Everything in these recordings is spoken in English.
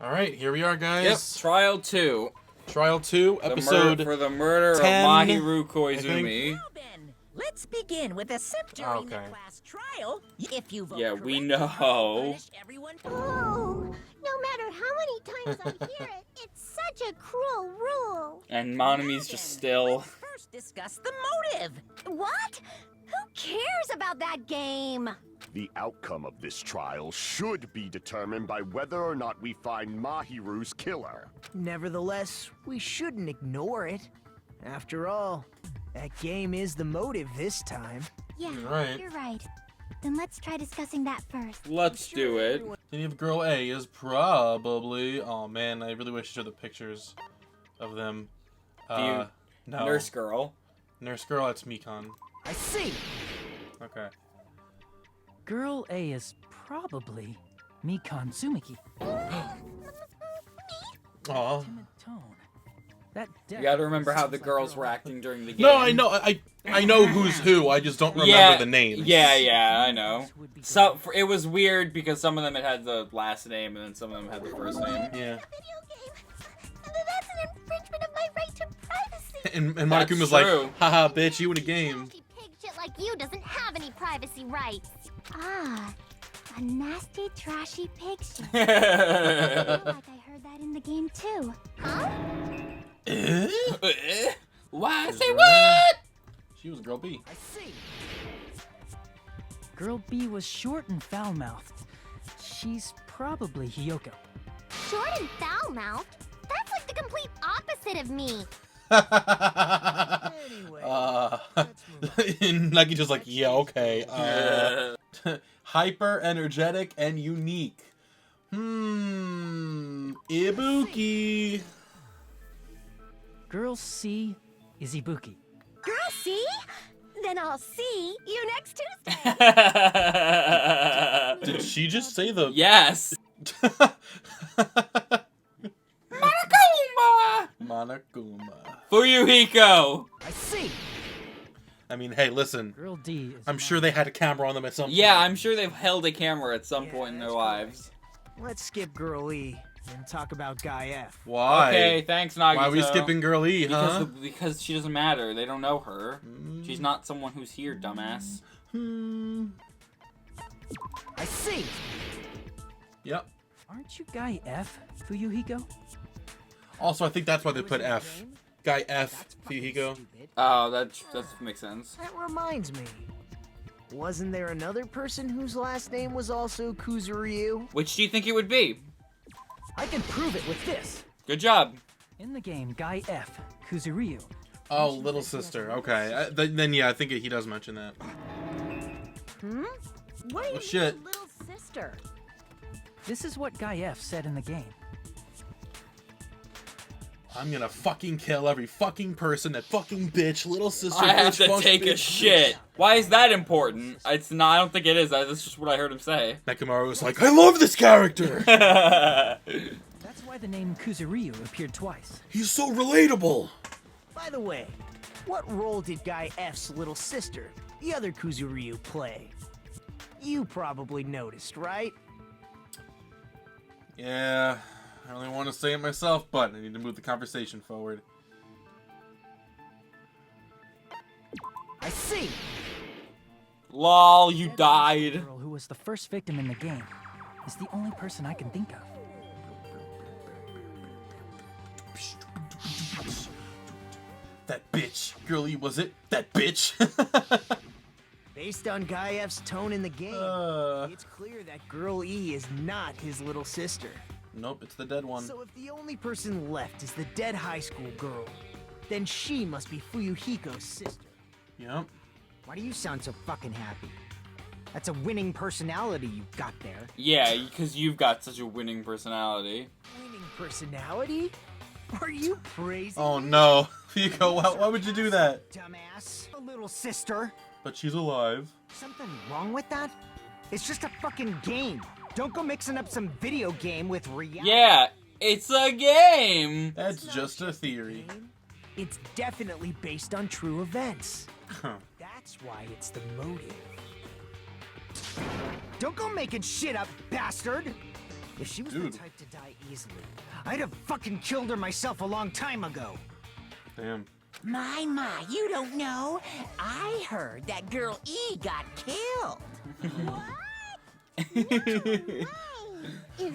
All right, here we are, guys. Yep, Trial 2. Trial 2, episode for the murder 10, of Mahiru Koizumi. Now then, let's begin with a sip during the class trial. If you vote Yeah, we correctly, know. punish everyone. Oh, no matter how many times I hear it, it's such a cruel rule. And Monomi's just still... Let's first discuss the motive. What? Who cares about that game? The outcome of this trial should be determined by whether or not we find Mahiru's killer. Nevertheless, we shouldn't ignore it. After all, that game is the motive this time. Yeah, Right. you're right. Then let's try discussing that first. Let's do it. Any of Girl A is probably... Oh, man, I really wish to show the pictures of them. You No. Nurse girl. Nurse Girl, that's Mikan. I see! Okay. Girl A is probably Mikan Tsumiki. Aw. Timid tone. That You gotta remember how the girls were acting during the game. No, I know. I know who's who. I just don't remember the names. Yeah, I know. So it was weird because some of them had the last name and then some of them had the first name. Yeah. Video game. That's an infringement of my right to privacy. And That's Monokuma's like, true. haha, bitch, you in a game. Nasty pig shit like you doesn't have any privacy rights. Ah, a nasty, trashy pig shit. I feel like I heard that in the game too. Huh? Why? Say what? She was Girl B. I see! Girl B was short and foul-mouthed. She's probably Hiyoko. Short and foul-mouthed? That's like the complete opposite of me. Anyway, And Nike just like, yeah, okay. Hyper, energetic, and unique. Ibuki. Girl C is Ibuki. Girl, see? Then I'll see you next Tuesday. Did she just say the... Yes. Monokuma. Monokuma. Fuyuhiko. I see! I mean, hey, listen. Girl D is I'm sure they had a camera on them at some point. Yeah, I'm sure they've held a camera at some point in their lives. Let's skip Girl E and talk about Guy F. Why? Okay, thanks, Nagito. Why are we skipping Girl E, huh? Because she doesn't matter. They don't know her. She's not someone who's here, dumbass. I see! Yep. Aren't you Guy F, Fuyuhiko? Also, I think that's why they put F. Guy F, Fuyuhiko. Oh, that makes sense. That reminds me. Wasn't there another person whose last name was also Kuzuryu? Which do you think it would be? I can prove it with this. Good job. In the game, Guy F, Kuzuryu. Oh, little sister. Okay. Then yeah, I think he does mention that. What Oh, shit. little sister? This is what Guy F said in the game. I'm gonna fucking kill every fucking person, that fucking bitch, little sister. I have bitch, to take a bitch, shit. Why is that important? It's not. I don't think it is. That's just what I heard him say. Nekomaru was like, I love this character. That's why the name Kuzuryu appeared twice. He's so relatable. By the way, what role did Guy F's little sister, the other Kuzuryu, play? You probably noticed, right? Yeah, I only want to say it myself, but I need to move the conversation forward. I see! Lol, you died. The girl who was the first victim in the game is the only person I can think of. That bitch. Girlie, was it? That bitch. Based on Guy F's tone in the game, it's clear that Girl E is not his little sister. Nope, it's the dead one. So if the only person left is the dead high school girl, then she must be Fuyuhiko's sister. Yep. Why do you sound so fucking happy? That's a winning personality you've got there. Yeah, because you've got such a winning personality. Winning personality? Are you crazy? Oh no. Fuyuhiko, why would you do that? Dumbass. A little sister. But she's alive. Something wrong with that? It's just a fucking game. Don't go mixing up some video game with reality. Yeah, it's a game. That's just a theory. It's definitely based on true events. Huh. That's why it's the motive. Don't go making shit up, bastard! If she was Dude. the type to die easily, I'd have fucking killed her myself a long time ago. Damn. My, you don't know. I heard that girl E got killed.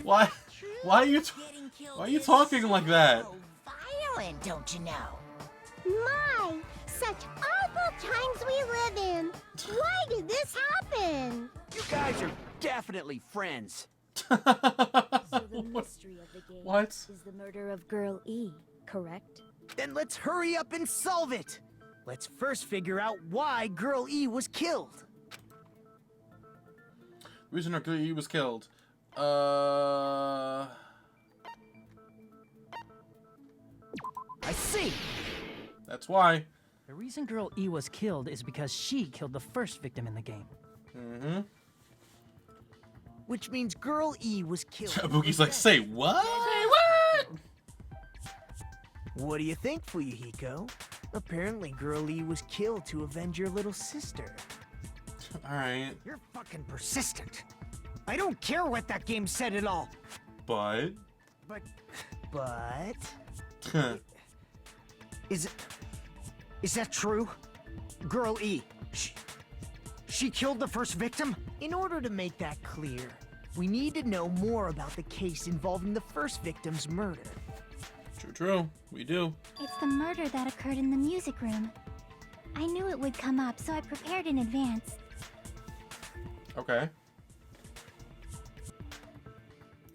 Why? Why are you? Getting killed Why are you is talking like that? so violent, don't you know? My, such awful times we live in. Why did this happen? You guys are definitely friends. So the mystery of the game What? is the murder of Girl E, correct? Then let's hurry up and solve it. Let's first figure out why Girl E was killed. Reason her he was killed. I see. That's why. The reason Girl E was killed is because she killed the first victim in the game. Mm-hmm. Which means Girl E was killed. Boogie's like, say what? What do you think, Fuyuhiko? Apparently Girl E was killed to avenge your little sister. Alright. You're fucking persistent. I don't care what that game said at all. But... But... Is that true? Girl E, she killed the first victim? In order to make that clear, we need to know more about the case involving the first victim's murder. True. We do. It's the murder that occurred in the music room. I knew it would come up, so I prepared in advance. Okay.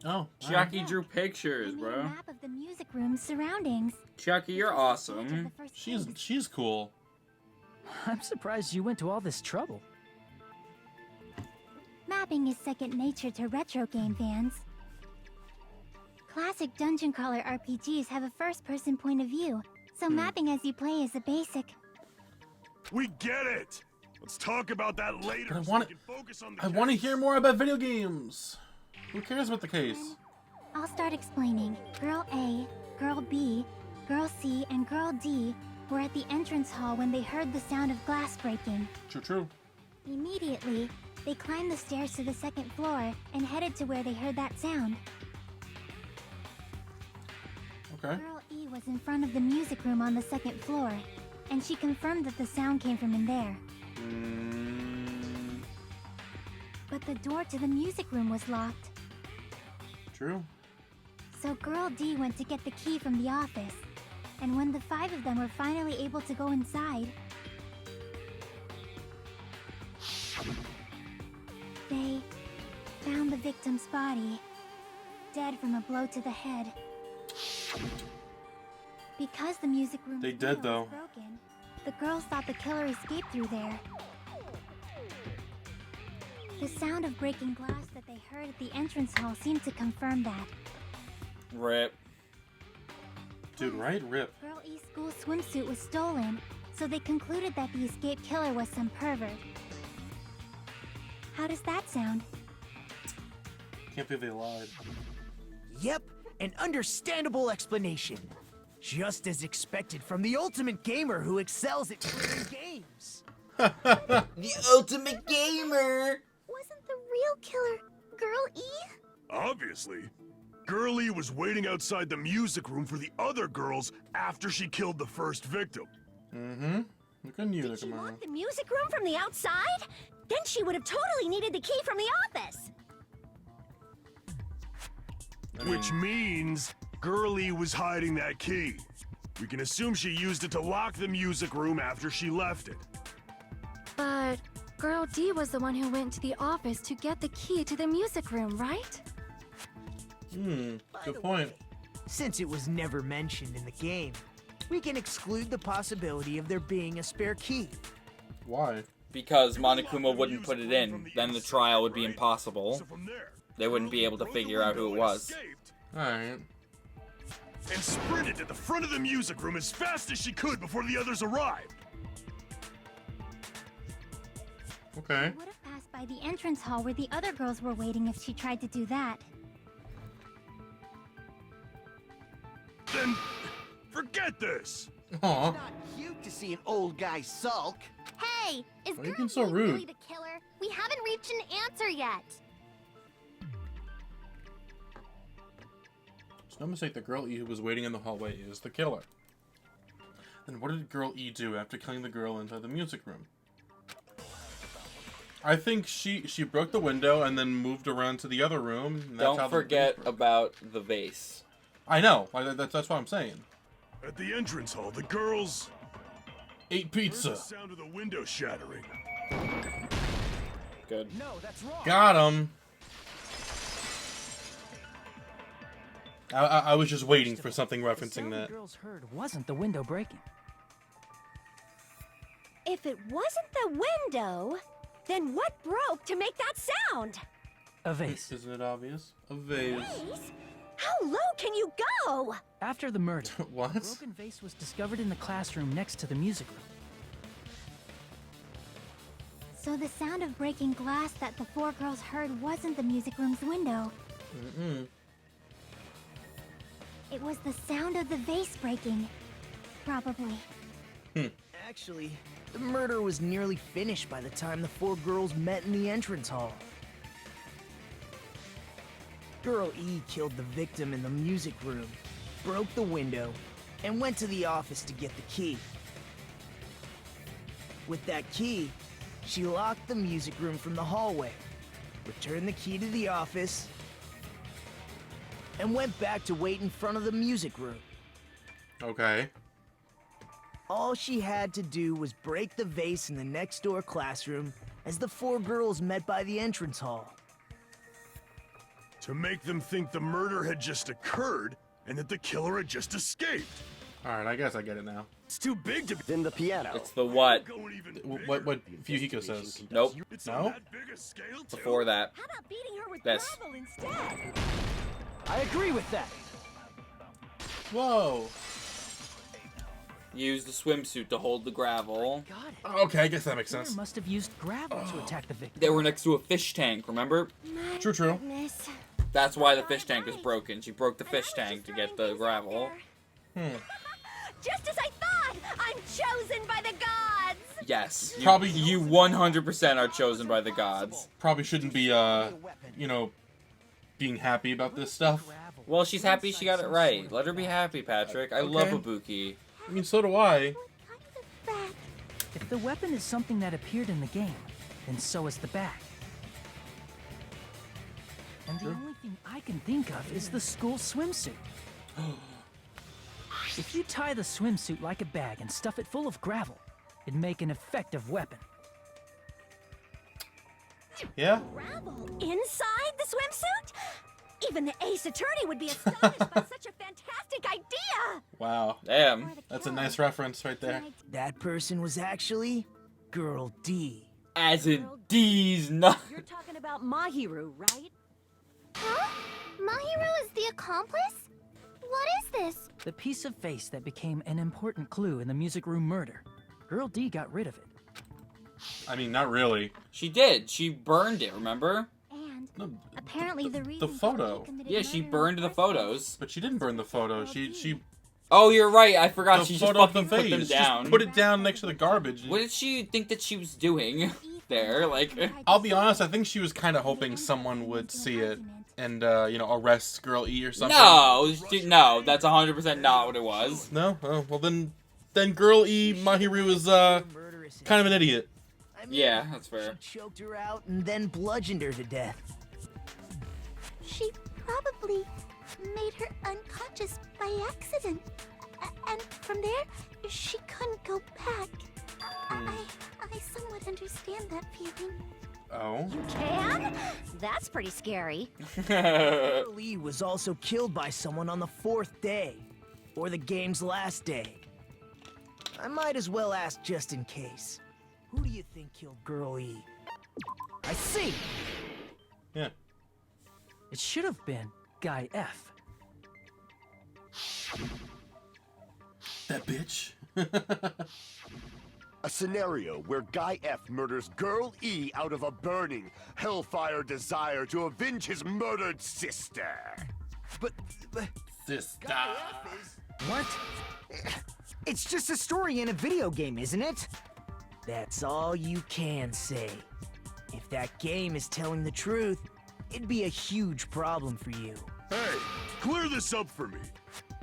Oh. Chucky drew pictures, I made a bro. map of the music room's surroundings. Chucky, you're This is the stage of awesome. the first case. She's cool. I'm surprised you went to all this trouble. Mapping is second nature to retro game fans. Classic dungeon crawler RPGs have a first-person point of view, so mapping as you play is a basic. We get it! Let's talk about that later But I so wanna- we can focus on the I want to case. hear more about video games. Who cares about the case? I'll start explaining. Girl A, Girl B, Girl C, and Girl D were at the entrance hall when they heard the sound of glass breaking. True. Immediately, they climbed the stairs to the second floor and headed to where they heard that sound. Okay. Girl E was in front of the music room on the second floor, and she confirmed that the sound came from in there. But the door to the music room was locked, True. so Girl D went to get the key from the office. And when the 5 of them were finally able to go inside, they found the victim's body, dead from a blow to the head. Because the music room They window dead, though. was broken, the girls thought the killer escaped through there. The sound of breaking glass that they heard at the entrance hall seemed to confirm that. Rip. Dude, right? Rip. Girl E's school swimsuit was stolen, so they concluded that the escaped killer was some pervert. How does that sound? Can't believe they lied. Yep, an understandable explanation. Just as expected from the ultimate gamer who excels at playing games. The ultimate gamer! Wasn't the real killer Girl E? Obviously. Girlie was waiting outside the music room for the other girls after she killed the first victim. Mm-hmm. Look at you, Did she Nakamura. lock the music room from the outside? Then she would have totally needed the key from the office. Which means Girlie was hiding that key. We can assume she used it to lock the music room after she left it. But Girl D was the one who went to the office to get the key to the music room, right? Good point. Since it was never mentioned in the game, we can exclude the possibility of there being a spare key. Why? Because Monokuma wouldn't put it in. Then the trial would be impossible. So from there, They wouldn't be able to figure out who it was. Alright. And sprinted to the front of the music room as fast as she could before the others arrived. Okay. Would have passed by the entrance hall where the other girls were waiting if she tried to do that. Then, forget this. Aw. Not cute to see an old guy sulk. Hey, is Why are you Girl being so E rude? really the killer? We haven't reached an answer yet. It's no mistake that Girl E who was waiting in the hallway is the killer. Then what did Girl E do after killing the girl inside the music room? I think she broke the window and then moved around to the other room. And that's how Don't forget about the vase. I know. That's what I'm saying. At the entrance hall, the girls ate pizza. heard the sound of the window shattering. Good. No, that's wrong. Got him. I was just waiting for something The referencing sound that. the girls heard wasn't the window breaking. If it wasn't the window, then what broke to make that sound? A vase. Isn't it obvious? A vase. Vase? How low can you go? After the murder, a What? broken vase was discovered in the classroom next to the music room. So the sound of breaking glass that the four girls heard wasn't the music room's window. Mm-mm. It was the sound of the vase breaking. Probably. Actually, the murder was nearly finished by the time the four girls met in the entrance hall. Girl E killed the victim in the music room, broke the window, and went to the office to get the key. With that key, she locked the music room from the hallway, returned the key to the office, and went back to wait in front of the music room. Okay. All she had to do was break the vase in the next door classroom as the four girls met by the entrance hall. To make them think the murder had just occurred and that the killer had just escaped. Alright, I guess I get it now. It's too big to be. Then the piano. It's the what? Going even What bigger. Fuyuhiko says. Nope. It's No? on that big a scale too? Before that. How about beating her with Yes. gravel instead? I agree with that. Whoa. Use the swimsuit to hold the gravel. Got it. Okay, I guess that makes Killer sense. must have used gravel to attack the victim. They were next to a fish tank, remember? True, true. Goodness. That's why the fish tank was broken. She broke the fish tank to get the gravel. Just as I thought! I'm chosen by the gods! Yes. Probably- You 100% are chosen by the gods. Probably shouldn't be, you know, being happy about this stuff. Well, she's happy she got it right. Let her be happy, Patrick. I love Okay. Ibuki. I mean, so do I. What kind of bag? If the weapon is something that appeared in the game, then so is the bag. And the only thing I can think of is the school swimsuit. If you tie the swimsuit like a bag and stuff it full of gravel, it'd make an effective weapon. Yeah? Gravel inside the swimsuit? Even the ace attorney would be astonished by such a fantastic idea! Wow. Damn. That's a nice reference right there. That person was actually Girl D. As in D's not. You're talking about Mahiru, right? Huh? Mahiru is the accomplice? What is this? The piece of face that became an important clue in the music room murder. Girl D got rid of it. I mean, not really. She did. She burned it, remember? And No, apparently the reason the photo. she committed Yeah, she murder burned in the first place photos. But she didn't burn the photo. She Oh, you're right. I forgot the she just photo of the fucking put them vase. down. Just put it down next to the garbage. What did she think that she was doing there? Like, I'll be honest, I think she was kind of hoping someone would see it and, you know, arrest Girl E or something. no, that's 100% not what it was. No? Oh, well then Girl E, Mahiru is, kind of an idiot. I mean, Yeah, that's fair. She choked her out and then bludgeoned her to death. She probably made her unconscious by accident. And from there, she couldn't go back. I somewhat understand that feeling. Oh? Can? That's pretty scary. Girl E was also killed by someone on the 4th day, or the game's last day. I might as well ask just in case. Who do you think killed Girl E? I see! Yeah. It should have been Guy F. That bitch. A scenario where Guy F murders Girl E out of a burning, hellfire desire to avenge his murdered sister. But Sister. Guy F is... What? It's just a story in a video game, isn't it? That's all you can say. If that game is telling the truth, it'd be a huge problem for you. Hey, clear this up for me.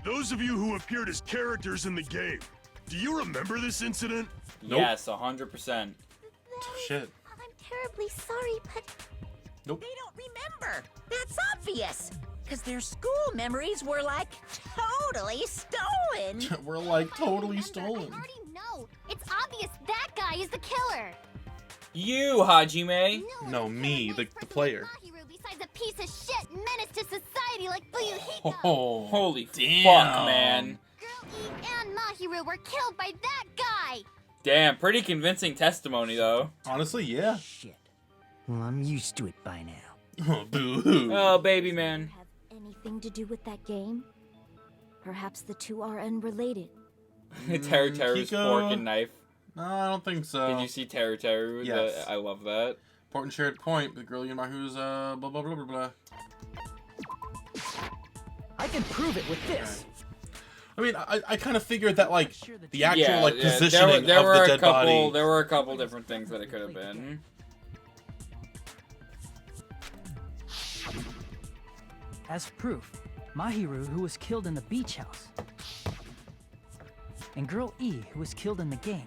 Those of you who appeared as characters in the game, do you remember this incident? Nope. Yes, 100%. Shit. I'm terribly sorry, but Nope. They don't remember. That's obvious. Because their school memories were like totally stolen. We're like totally stolen. I already know. It's obvious that guy is the killer. You, Hajime. No, me, the player. Mahiru besides a piece of shit menace to society like Fuyuhiko. Oh, Holy damn. fuck, man. Girl E and Mahiru were killed by that guy. Damn, pretty convincing testimony, though. Honestly, yeah. Shit. Well, I'm used to it by now. Oh, boo-hoo. Oh, baby man. have anything to do with that game? Perhaps the two are unrelated. Teru's Kiko? fork and knife. No, I don't think so. Did you see Teru with Yes. I love that. Important shared point. The girl in Mahiru's blah blah blah blah blah. I can prove it with this. I mean, I kind of figured that like the actual Yeah, like yeah, positioning there of were the a dead couple, body. There were a couple different things that it could have been. As proof, Mahiru, who was killed in the beach house, and Girl E, who was killed in the game,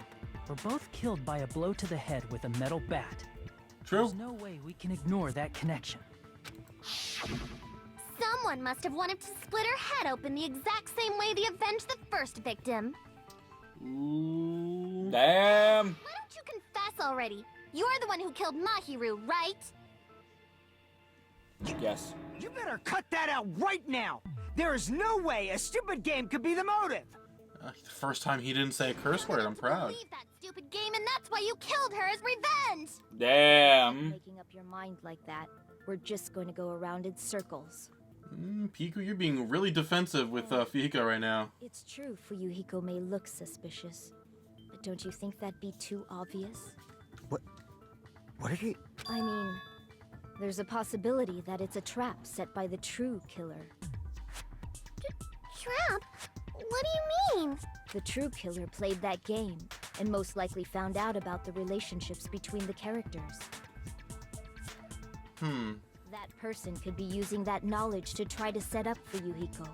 were both killed by a blow to the head with a metal bat. True. There's no way we can ignore that connection. Someone must have wanted to split her head open the exact same way they avenged the first victim. Ooh. Damn. Why don't you confess already? You're the one who killed Mahiru, right? Yes. You better cut that out right now. There is no way a stupid game could be the motive. The first time he didn't say a curse word. I'm proud. Leave that stupid game, and that's why you killed her as revenge. Damn. Making up your mind like that, we're just going to go around in circles. Piku, you're being really defensive with Fuyuhiko right now. It's true Fuyuhiko may look suspicious, but don't you think that'd be too obvious? What are you... I mean, there's a possibility that it's a trap set by the true killer. Trap? What do you mean? The true killer played that game, and most likely found out about the relationships between the characters. That person could be using that knowledge to try to set up Fuyuhiko.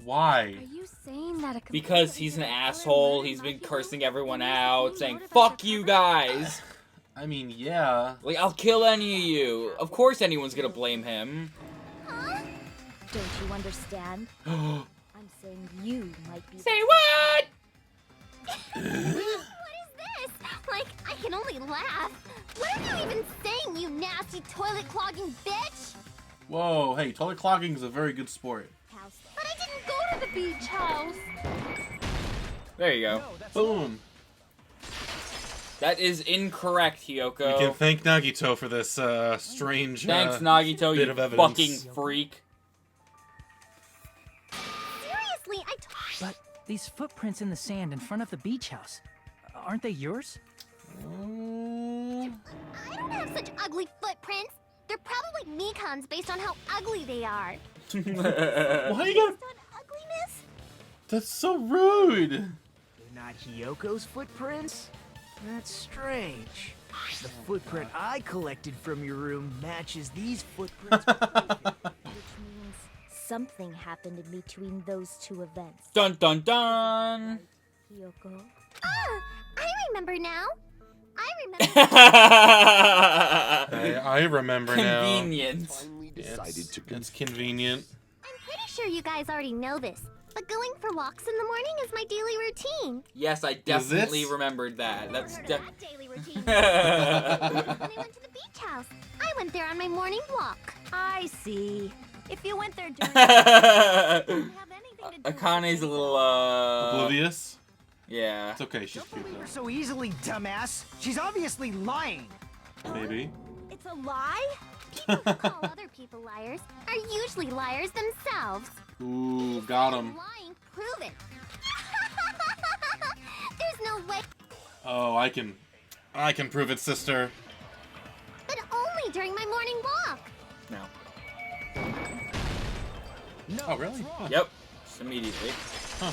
Why? Are you saying that a Because he's an asshole. He's been cursing everyone out, saying, fuck you guys. I mean, yeah. Like, I'll kill any of you. Of course anyone's gonna blame him. Huh? Don't you understand? I'm saying you might be... Say what? What is this? Like, I can only laugh. What are you even saying, you nasty toilet clogging bitch? Whoa, hey, toilet clogging is a very good sport. But I didn't go to the beach house. There you go. Boom. That is incorrect, Hiyoko. We can thank Nagito for this strange Thanks, Nagito, bit you of evidence. fucking freak. Seriously, But these footprints in the sand in front of the beach house, aren't they yours? I don't have such ugly footprints. They're probably Mikan's based on how ugly they are. Why you gotta... Ugliness? That's so rude. They're not Hiyoko's footprints? That's strange. The footprint I collected from your room matches these footprints. Which means something happened in between those two events. Dun dun dun. Hiyoko? Ah, I remember now. I remember now. Convenient. It's convenient. I'm pretty sure you guys already know this, but going for walks in the morning is my daily routine. Yes, I definitely remembered that. That's daily routine. When I went to the beach house, I went there on my morning walk. I see. If you went there during Akane's a little Oblivious? Yeah. It's okay, she's cute You're so easily, dumbass. She's obviously lying. though. Maybe. It's a lie? People who call other people liars are usually liars themselves. Ooh, got him. Lying, prove it. There's no way. Oh, I can prove it, sister. But only during my morning walk. No. Oh, really? Yep. Just immediately. Huh.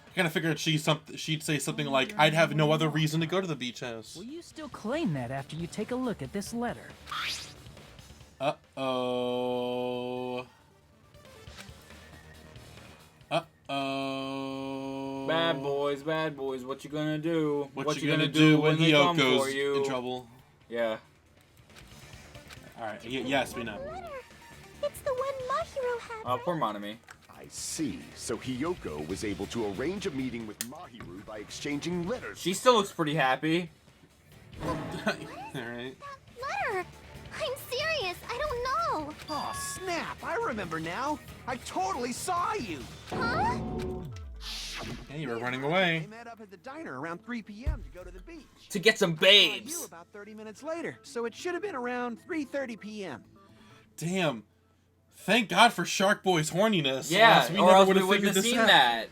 I kind of figured she'd say something like, "I'd have no other reason to go to the beach house." Will you still claim that after you take a look at this letter? Uh-oh. Bad boys, what you gonna do? What you gonna do when they come for Hiyoko's you? in trouble? Yeah. Alright, yes, we know. It's the one Mahiru had. Oh, poor Monami. I see. So Hiyoko was able to arrange a meeting with Mahiru by exchanging letters. She still looks pretty happy. Alright. Letter! I'm serious, I don't know. Oh, snap! I remember now. I totally saw you. Huh? Yeah, you were running away. We met up at the diner around 3 p.m. to go to the beach. To get some I saw babes. you about 30 minutes later, so it should have been around 3:30 p.m. Damn. Thank God for Shark Boy's horniness. Yeah, we or never else would we have wouldn't figured have this seen out. that.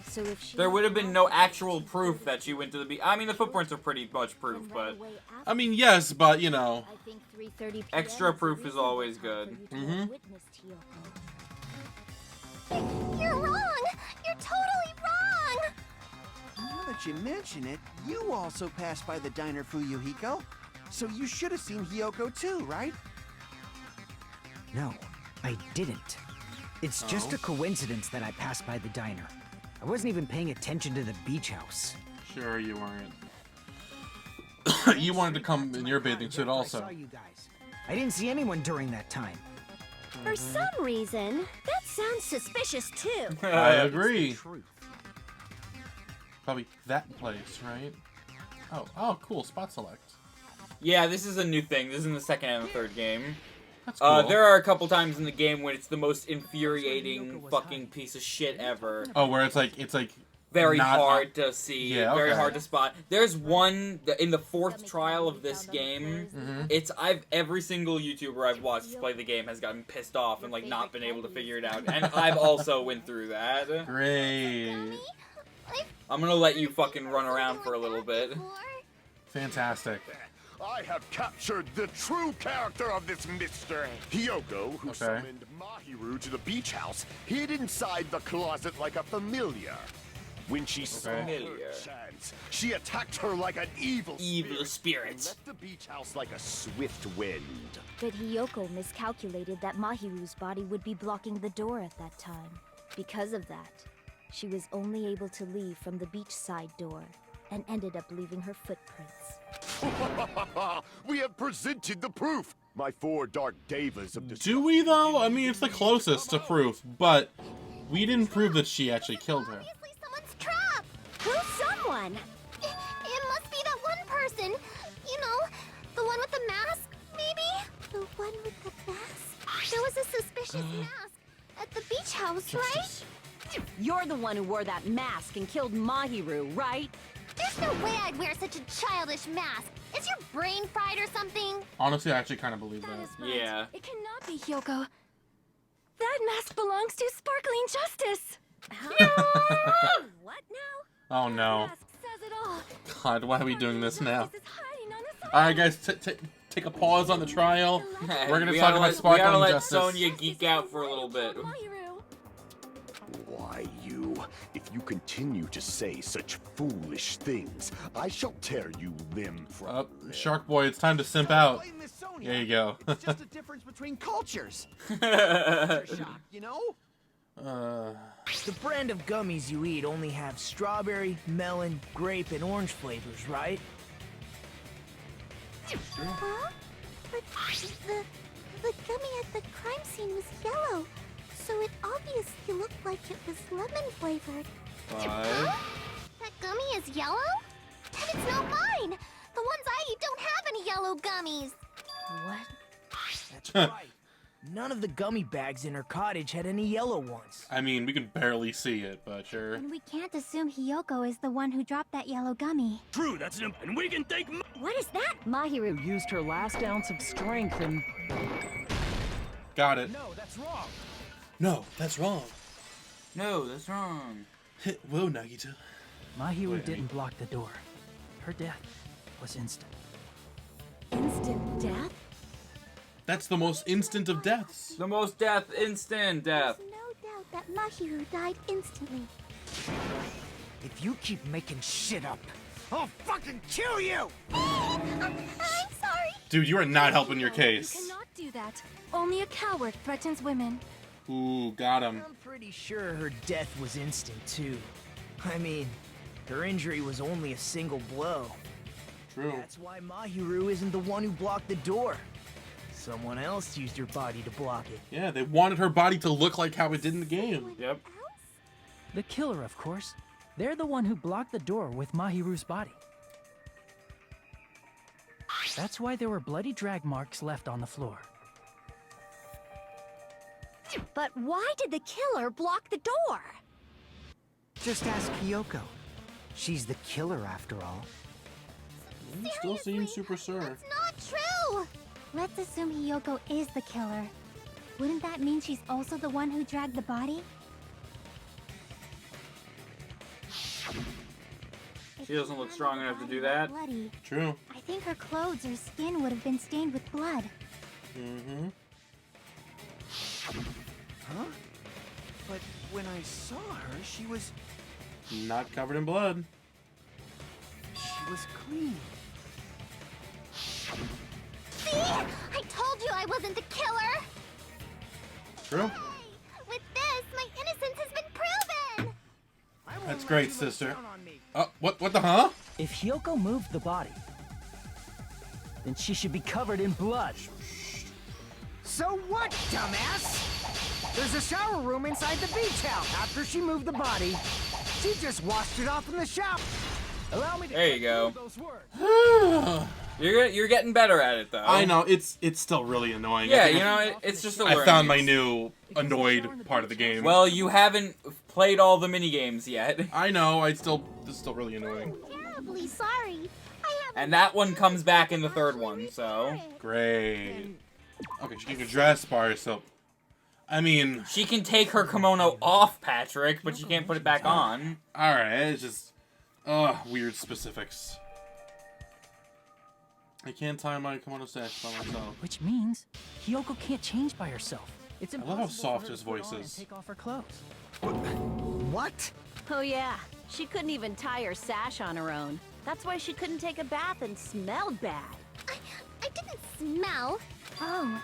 So if she There would have been no actual proof that she went to the beach. I mean, the footprints are pretty much proof, but I mean, yes, but you know. I think 3:30 p.m. extra is a proof is reasonable always time good. for you to have witnessed Hiyoko. You're wrong! You're totally wrong! Now that you mention it, you also passed by the diner, Fuyuhiko. So you should have seen Hiyoko too, right? No, I didn't. It's just a coincidence that I passed by the diner. I wasn't even paying attention to the beach house. Sure, you weren't. You wanted to come in your bathing suit I also. saw you guys. I didn't see anyone during that time. For some reason, that sounds suspicious too. I agree. Truth. Probably that place, right? Oh, cool. Spot select. Yeah, this is a new thing. This is in the second and the third game. That's cool. There are a couple times in the game when it's the most infuriating fucking piece of shit ever. Oh, where it's like Very not hard to see, Yeah, very okay. hard to spot. There's one in the fourth trial of this game. Every single YouTuber I've watched play the game has gotten pissed off and like not been able to figure it out, and I've also went through that. Great. I'm gonna let you fucking run around for a little bit. Fantastic. I have captured the true character of this Mr. Hiyoko, who summoned Mahiru to the beach house, hid inside the closet like a familiar. When she saw her chance, she attacked her like an evil spirit. And left the beach house like a swift wind. But Hiyoko miscalculated that Mahiru's body would be blocking the door at that time. Because of that, she was only able to leave from the beachside door and ended up leaving her footprints. We have presented the proof. My 4 dark devas of Do we though? I mean, it's the closest to proof, but we didn't prove that she actually killed her. Obviously someone's trapped! Who's someone? It must be that one person. You know, the one with the mask, maybe? The one with the mask? There was a suspicious mask at the beach house, right? You're the one who wore that mask and killed Mahiru, right? There's no way I'd wear such a childish mask. Is your brain fried or something? Honestly, I actually kind of believe that. That is right. Yeah. It cannot be Hiyoko. That mask belongs to Sparkling Justice. What now? Oh no. Mask says it all. God, why are we doing this now? Justice is hiding on the side. Alright guys, take a pause on the trial. We're gonna We talk gotta about let- Sparkling We gotta let Justice. Sonya geek out for a little bit. Why, you? If you continue to say such foolish things, I shall tear you limb from Shark Boy, it's time to simp out. Blame Miss Sonia. There you go. It's just a difference between cultures. Culture shock, you know? The brand of gummies you eat only have strawberry, melon, grape, and orange flavors, right? Huh? But the gummy at the crime scene was yellow, so it obviously looked like it was lemon flavored. Five. That gummy is yellow? And it's not mine! The ones I eat don't have any yellow gummies! What? That's right. None of the gummy bags in her cottage had any yellow ones. I mean, we can barely see it, but sure. And we can't assume Hiyoko is the one who dropped that yellow gummy. True, that's an and we can take What is that? Mahiru used her last ounce of strength and... Got it. No, that's wrong. No, that's wrong. No, that's wrong. Whoa, Nagito. Mahiru didn't block the door. Her death was instant. Instant death? That's the most instant of deaths. The most instant death. There's no doubt that Mahiru died instantly. If you keep making shit up, I'll fucking kill you! I'm sorry. Dude, you are not helping your You case. cannot do that. Only a coward threatens women. Ooh, got him. I'm pretty sure her death was instant, too. I mean, her injury was only a single blow. True. That's why Mahiru isn't the one who blocked the door. Someone else used her body to block it. Yeah, they wanted her body to look like how it did in the game. Yep. The killer, of course. They're the one who blocked the door with Mahiru's body. That's why there were bloody drag marks left on the floor. But why did the killer block the door? Just ask Hiyoko. She's the killer after all. Still seems super sure. That's not true! Let's assume Hiyoko is the killer. Wouldn't that mean she's also the one who dragged the body? She doesn't look strong enough to do that. Bloody. True. I think her clothes or skin would have been stained with blood. Mm-hmm. Huh? But when I saw her, she was Not covered in blood. clean. See? I told you I wasn't the killer! True. With this, my innocence has been proven! That's great, sister. Oh, what the huh? If Hiyoko moved the body, then she should be covered in blood. So what, dumbass? There's a shower room inside the beach house. After she moved the body, she just washed it off in the shower. Allow me to There you go. those words. You're getting better at it though. I know, it's still really annoying. Yeah, I think you know, it's just a I learning. found my new annoyed part of the game. Well, you haven't played all the mini games yet. I know, it's still really annoying. Terribly sorry. And that one comes back in the third one, so. Great. Okay, she can dress by herself. I mean, she can take her kimono off, Patrick, but she can't put it back on. Alright, it's just weird specifics. I can't tie my kimono sash by myself. Which means Hiyoko can't change by herself. It's I love impossible how soft for her his to put voice on and is. take off her clothes. What? Oh yeah, she couldn't even tie her sash on her own. That's why she couldn't take a bath and smelled bad. I didn't smell. Oh,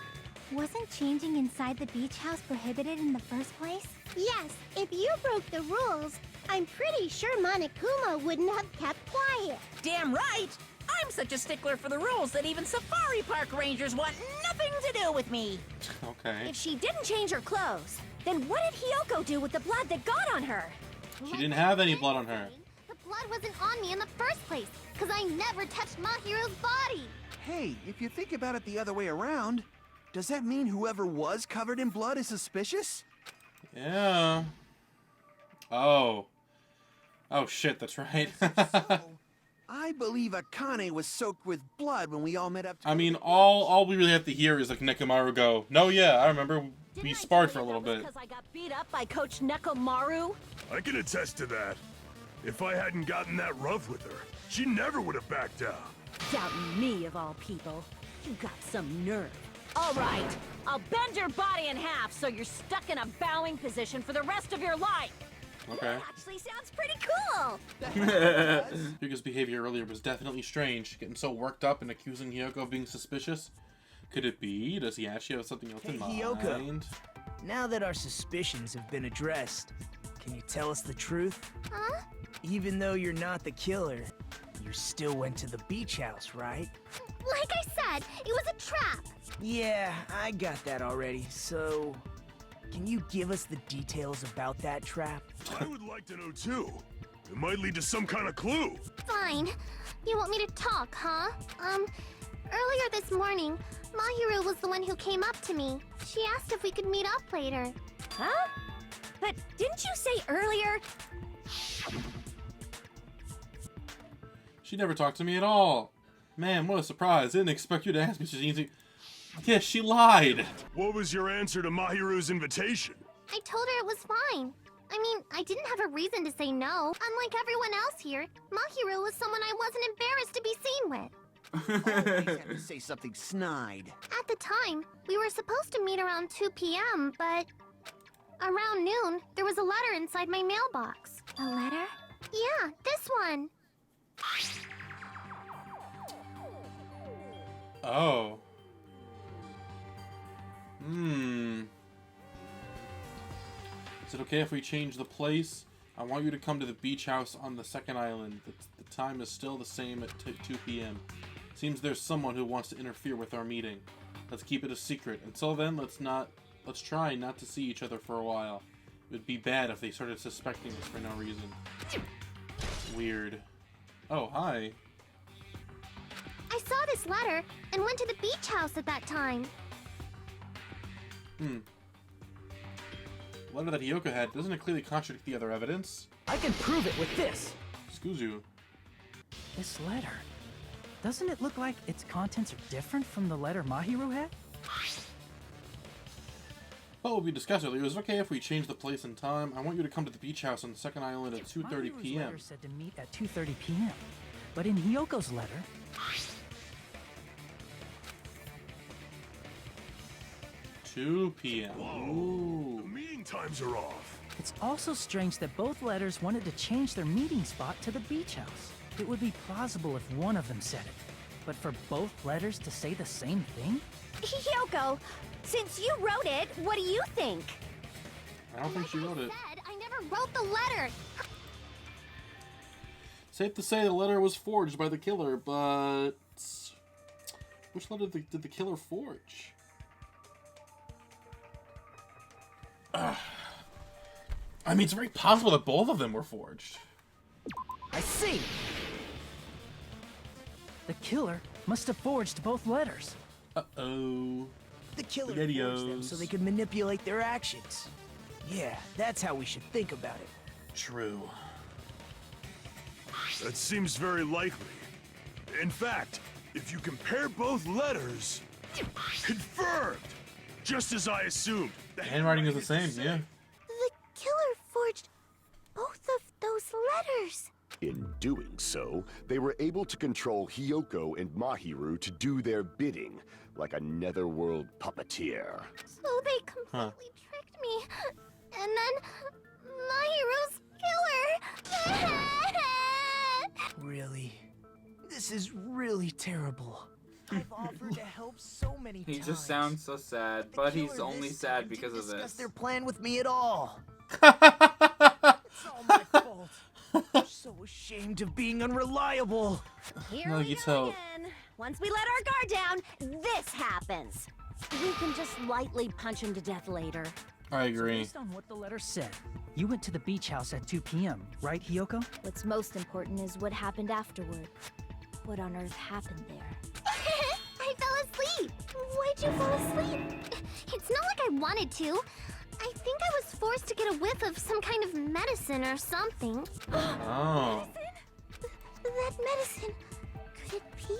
wasn't changing inside the beach house prohibited in the first place? Yes, if you broke the rules, I'm pretty sure Monokuma wouldn't have kept quiet. Damn right! I'm such a stickler for the rules that even safari park rangers want nothing to do with me. Okay. If she didn't change her clothes, then what did Hiyoko do with the blood that got on her? She didn't have any blood on her. The blood wasn't on me in the first place, because I never touched Mahiru's body. Hey, if you think about it the other way around, does that mean whoever was covered in blood is suspicious? Yeah. Oh. Oh shit, that's right. I believe Akane was soaked with blood when we all met up. I mean, all we really have to hear is like Nekomaru go, "No, yeah, I remember we sparred for a little bit." Because I got beat up by Coach Nekomaru? I can attest to that. If I hadn't gotten that rough with her, she never would have backed down. Doubting me, of all people. You got some nerve. All right, I'll bend your body in half so you're stuck in a bowing position for the rest of your life. Okay. Actually sounds pretty cool. Ryuga's behavior earlier was definitely strange. Getting so worked up and accusing Hiyoko of being suspicious. Could it be? Does he actually have something else in Hiyoko. mind? Now that our suspicions have been addressed, can you tell us the truth? Huh? Even though you're not the killer, you still went to the beach house, right? Like I said, it was a trap. Yeah, I got that already. So, can you give us the details about that trap? I would like to know too. It might lead to some kind of clue. Fine. You want me to talk, huh? Earlier this morning, Mahiru was the one who came up to me. She asked if we could meet up later. Huh? But didn't you say earlier? She never talked to me at all. Man, what a surprise. Didn't expect you to ask me such easy. Yeah, she lied. What was your answer to Mahiru's invitation? I told her it was fine. I mean, I didn't have a reason to say no. Unlike everyone else here, Mahiru was someone I wasn't embarrassed to be seen with. Always have to say something snide. At the time, we were supposed to meet around 2 p.m., but around noon, there was a letter inside my mailbox. A letter? Yeah, this one. Oh. Is it okay if we change the place? I want you to come to the beach house on the second island. The time is still the same at 2 p.m. Seems there's someone who wants to interfere with our meeting. Let's keep it a secret. Until then, let's try not to see each other for a while. It would be bad if they started suspecting us for no reason. Weird. Oh, hi. I saw this letter and went to the beach house at that time. The letter that Hiyoko had, doesn't it clearly contradict the other evidence? I can prove it with this. Excuse you. This letter. Doesn't it look like its contents are different from the letter Mahiru had? Oh, we discussed earlier. Is it okay if we change the place and time? I want you to come to the beach house on the second island at 2:30 Mahiru's p.m. letter said to meet at 2:30 p.m. But in Hiyoko's letter, 2 p.m. Whoa. The meeting times are off. it's also strange that both letters wanted to change their meeting spot to the beach house. It would be plausible if one of them said it. But for both letters to say the same thing? Hiyoko, since you wrote it, what do you think? I don't think she wrote it. I never wrote the letter. Safe to say the letter was forged by the killer, but which letter did the killer forge? I mean, it's very possible that both of them were forged. I see. The killer must have forged both letters. Uh-oh. The killer forged them so they could manipulate their actions. Yeah, that's how we should think about it. True. That seems very likely. In fact, if you compare both letters, confirmed! Just as I assumed. The handwriting is the same, yeah. The killer forged both of those letters. In doing so, they were able to control Hiyoko and Mahiru to do their bidding, like a netherworld puppeteer. So they completely tricked me. And then Mahiru's killer. Really? This is really terrible. I've offered to help so many times. He just sounds so sad, but he's only sad because of discuss this. their plan with me at all. It's all my fault. I'm so ashamed of being unreliable. Here we go again. Once we let our guard down, this happens. We can just lightly punch him to death later. I agree. Based on what the letter said, you went to the beach house at 2 p.m., right, Hiyoko? What's most important is what happened afterward. What on earth happened there? I fell asleep. Why'd you fall asleep? It's not like I wanted to. I think I was forced to get a whiff of some kind of medicine or something. Oh. That medicine. Could it be?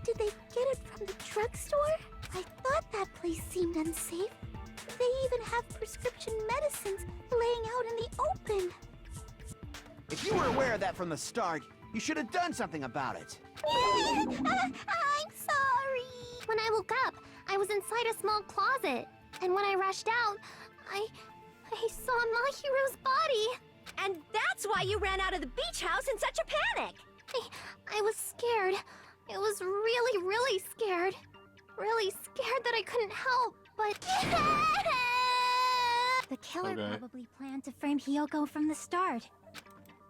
Did they get it from the drugstore? I thought that place seemed unsafe. They even have prescription medicines laying out in the open. If you were aware of that from the start, you should have done something about it. I'm sorry. When I woke up, I was inside a small closet. And when I rushed out, I saw Mahiru's body. And that's why you ran out of the beach house in such a panic! I was scared. I was really, really scared. Really scared that I couldn't help, but... The killer probably planned to frame Hiyoko from the start.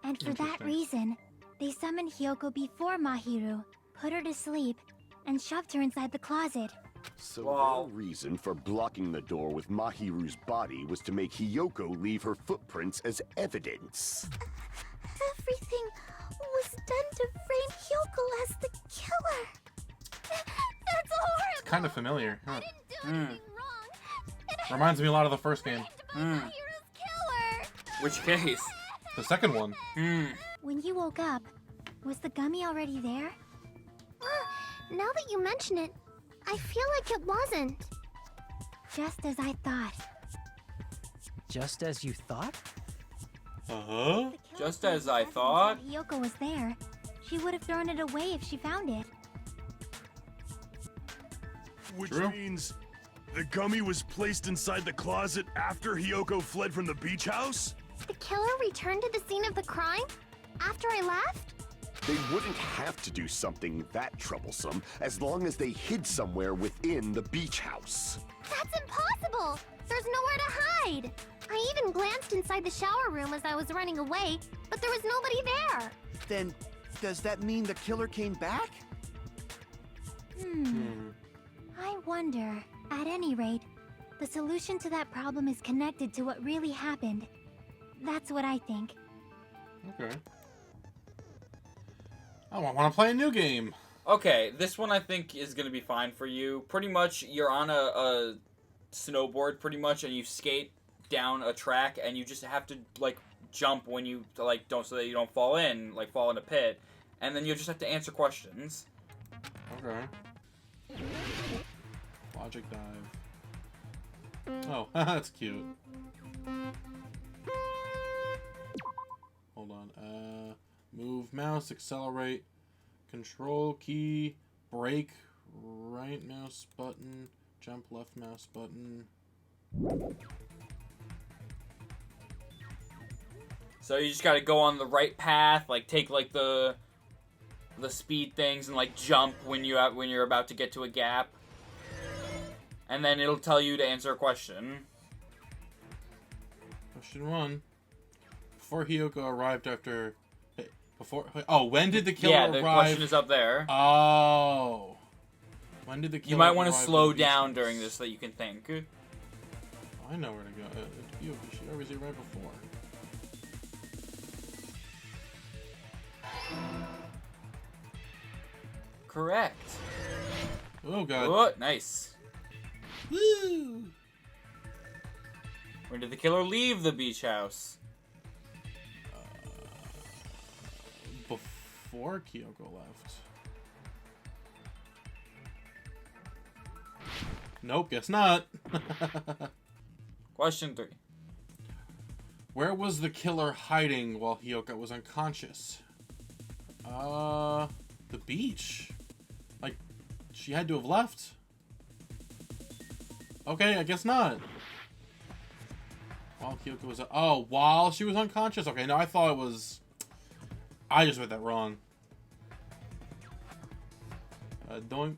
And for that reason, they summoned Hiyoko before Mahiru, put her to sleep, and shoved her inside the closet. So their reason for blocking the door with Mahiru's body was to make Hiyoko leave her footprints as evidence. Everything was done to frame Hiyoko as the killer. That's horrible. Kind of familiar, huh? I didn't do anything wrong. Reminds me a lot of the first game. Mahiru's killer. Which case? The second one. When you woke up, was the gummy already there? Now that you mention it, I feel like it wasn't. Just as I thought. Just as you thought? Uh-huh. Just as I thought? If Hiyoko was there, she would have thrown it away if she found it. Which means the gummy was placed inside the closet after Hiyoko fled from the beach house? The killer returned to the scene of the crime? After I left? They wouldn't have to do something that troublesome as long as they hid somewhere within the beach house. That's impossible! There's nowhere to hide! I even even glanced inside the shower room as I was running away, but there was nobody there. Then, does that mean the killer came back? I wonder. At any rate, the solution to that problem is connected to what really happened. That's what I think. Okay. Oh, I want to play a new game. Okay, this one I think is going to be fine for you. Pretty much, you're on a snowboard, pretty much, and you skate down a track, and you just have to, like, jump when you, like, don't, so that you don't fall in, like, fall in a pit. And then you just have to answer questions. Okay. Logic dive. Oh, that's cute. Hold on. Move mouse, accelerate, control key, brake, right mouse button, jump left mouse button. So you just gotta go on the right path, like take like the speed things and like jump when you're about to get to a gap. And then it'll tell you to answer a question. Question 1. Before Hiyoko arrived after... Oh, when did the killer arrive? Yeah, the question is up there. Oh. When did the killer You might want to arrive slow at the down beach? during this so that you can think. Oh, I know where to go. Hiyoko, she always here right before. Correct. Oh, God. Oh, nice. Woo! When did the killer leave the beach house? Before Hiyoko left. Nope, guess not. Question 3. Where was the killer hiding while Hiyoko was unconscious? The beach. Like, she had to have left. Okay, I guess not. While Hiyoko was... Oh, while she was unconscious? Okay, no, I thought it was... I just read that wrong. Doink.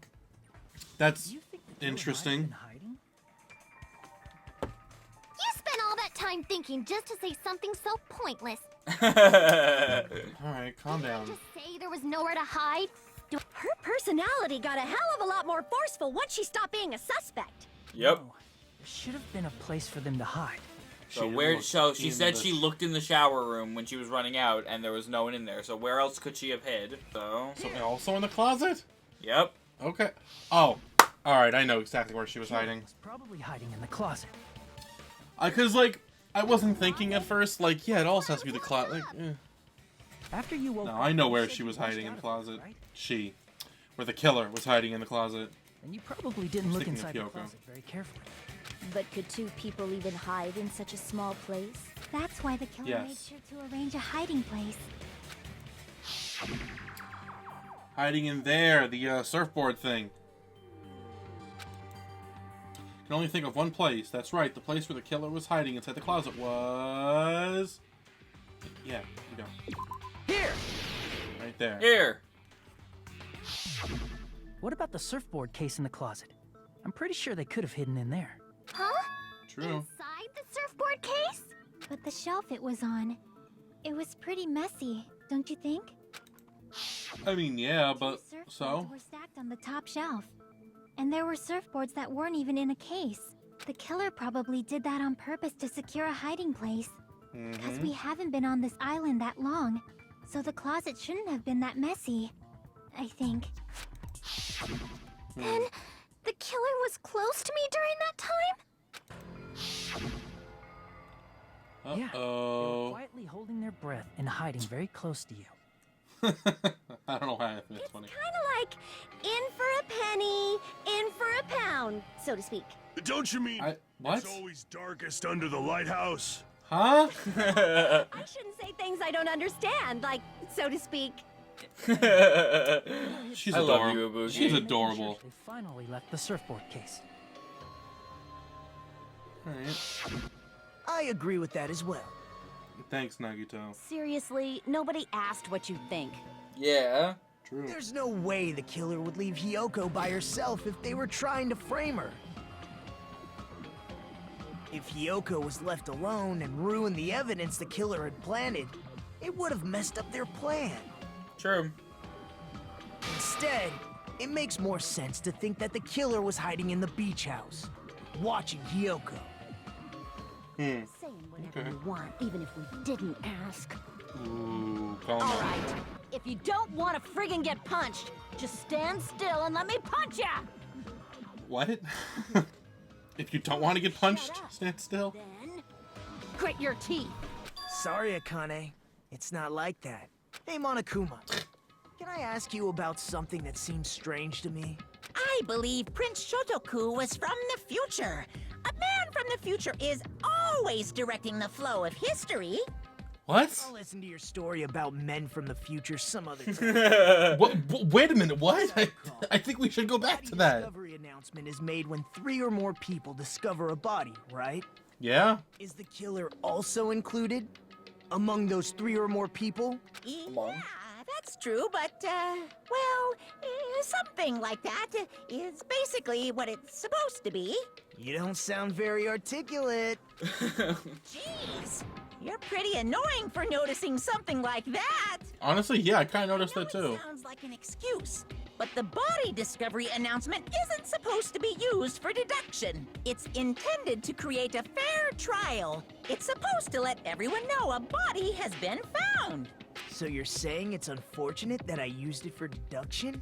That's interesting. You spent all that time thinking just to say something so pointless. Alright, calm down. Just say there was nowhere to hide. Her personality got a hell of a lot more forceful once she stopped being a suspect. Yep. No, there should have been a place for them to hide. So she said she looked in the shower room when she was running out, and there was no one in there. So where else could she have hid? So also in the closet? Yep. Okay. Oh. Alright, I know exactly where she was hiding. Probably hiding in the closet. Cause, like, I wasn't thinking at first, like, yeah, it also has to be the closet. Like, eh. After you woke No, up, I know you where said she you was rushed hiding in out the of it, closet. right? Where the killer was hiding in the closet. And you probably didn't look Thinking of inside the Hiyoko. closet very carefully. But could two people even hide in such a small place? That's why the killer Yes. made sure to arrange a hiding place. Hiding in there, the surfboard thing. Can only think of one place. That's right, the place where the killer was hiding inside the closet was... Yeah, you go. Here! Right there. Here! What about the surfboard case in the closet? I'm pretty sure they could have hidden in there. Huh? True. Inside the surfboard case? But the shelf it was on, it was pretty messy, don't you think? I mean, yeah, but... Surfboards So? were stacked on the top shelf. And there were surfboards that weren't even in a case. The killer probably did that on purpose to secure a hiding place. Because we haven't been on this island that long. So the closet shouldn't have been that messy, I think. Then, the killer was close to me during that time? Yeah, they were Uh-oh. quietly holding their breath and hiding very close to you. I don't know why I think it's funny. Kind of like in for a penny, in for a pound, so to speak. Don't you mean what? it's always darkest under the lighthouse? Huh? I shouldn't say things I don't understand, like, so to speak. She's I adorable. love you, Ibuki. She's adorable. They finally left the surfboard case. Alright. I agree with that as well. Thanks, Nagito. Seriously, nobody asked what you think. Yeah. True. There's no way the killer would leave Hiyoko by herself if they were trying to frame her. If Hiyoko was left alone and ruined the evidence the killer had planted, it would have messed up their plan. True. Instead, it makes more sense to think that the killer was hiding in the beach house, watching Hiyoko. Saying whatever you want, even if we didn't ask. Ooh, All right. If you don't want to friggin' get punched, just stand still and let me punch ya! What? If you don't want to get punched, stand still. Then, grit your teeth. Sorry, Akane. It's not like that. Hey, Monokuma. Can I ask you about something that seems strange to me? I believe Prince Shotoku was from the future. A man from the future is always directing the flow of history. What? I'll listen to your story about men from the future some other time. Wait a minute, what? I think we should go back to that. The discovery announcement is made when 3 or more people discover a body, right? Yeah? Is the killer also included among those 3 or more people? Yeah, that's true, but, well, something like that is basically what it's supposed to be. You don't sound very articulate. Jeez, you're pretty annoying for noticing something like that. Honestly, yeah, I kind of noticed that too. It sounds like an excuse, but the body discovery announcement isn't supposed to be used for deduction. It's intended to create a fair trial. It's supposed to let everyone know a body has been found. So you're saying it's unfortunate that I used it for deduction?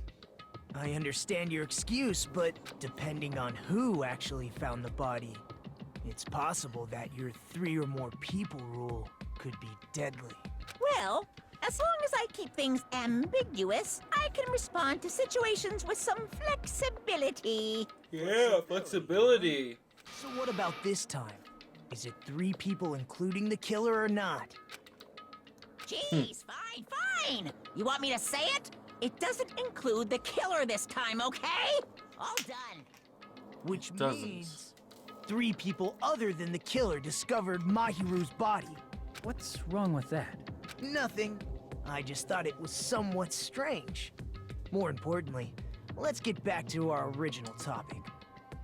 I understand your excuse, but depending on who actually found the body, it's possible that your 3 or more people rule could be deadly. Well, as long as I keep things ambiguous, I can respond to situations with some flexibility. Yeah, flexibility. So what about this time? Is it 3 people including the killer or not? Jeez, fine. You want me to say it? It doesn't include the killer this time, okay? All done. Which means 3 people other than the killer discovered Mahiru's body. What's wrong with that? Nothing. I just thought it was somewhat strange. More importantly, let's get back to our original topic.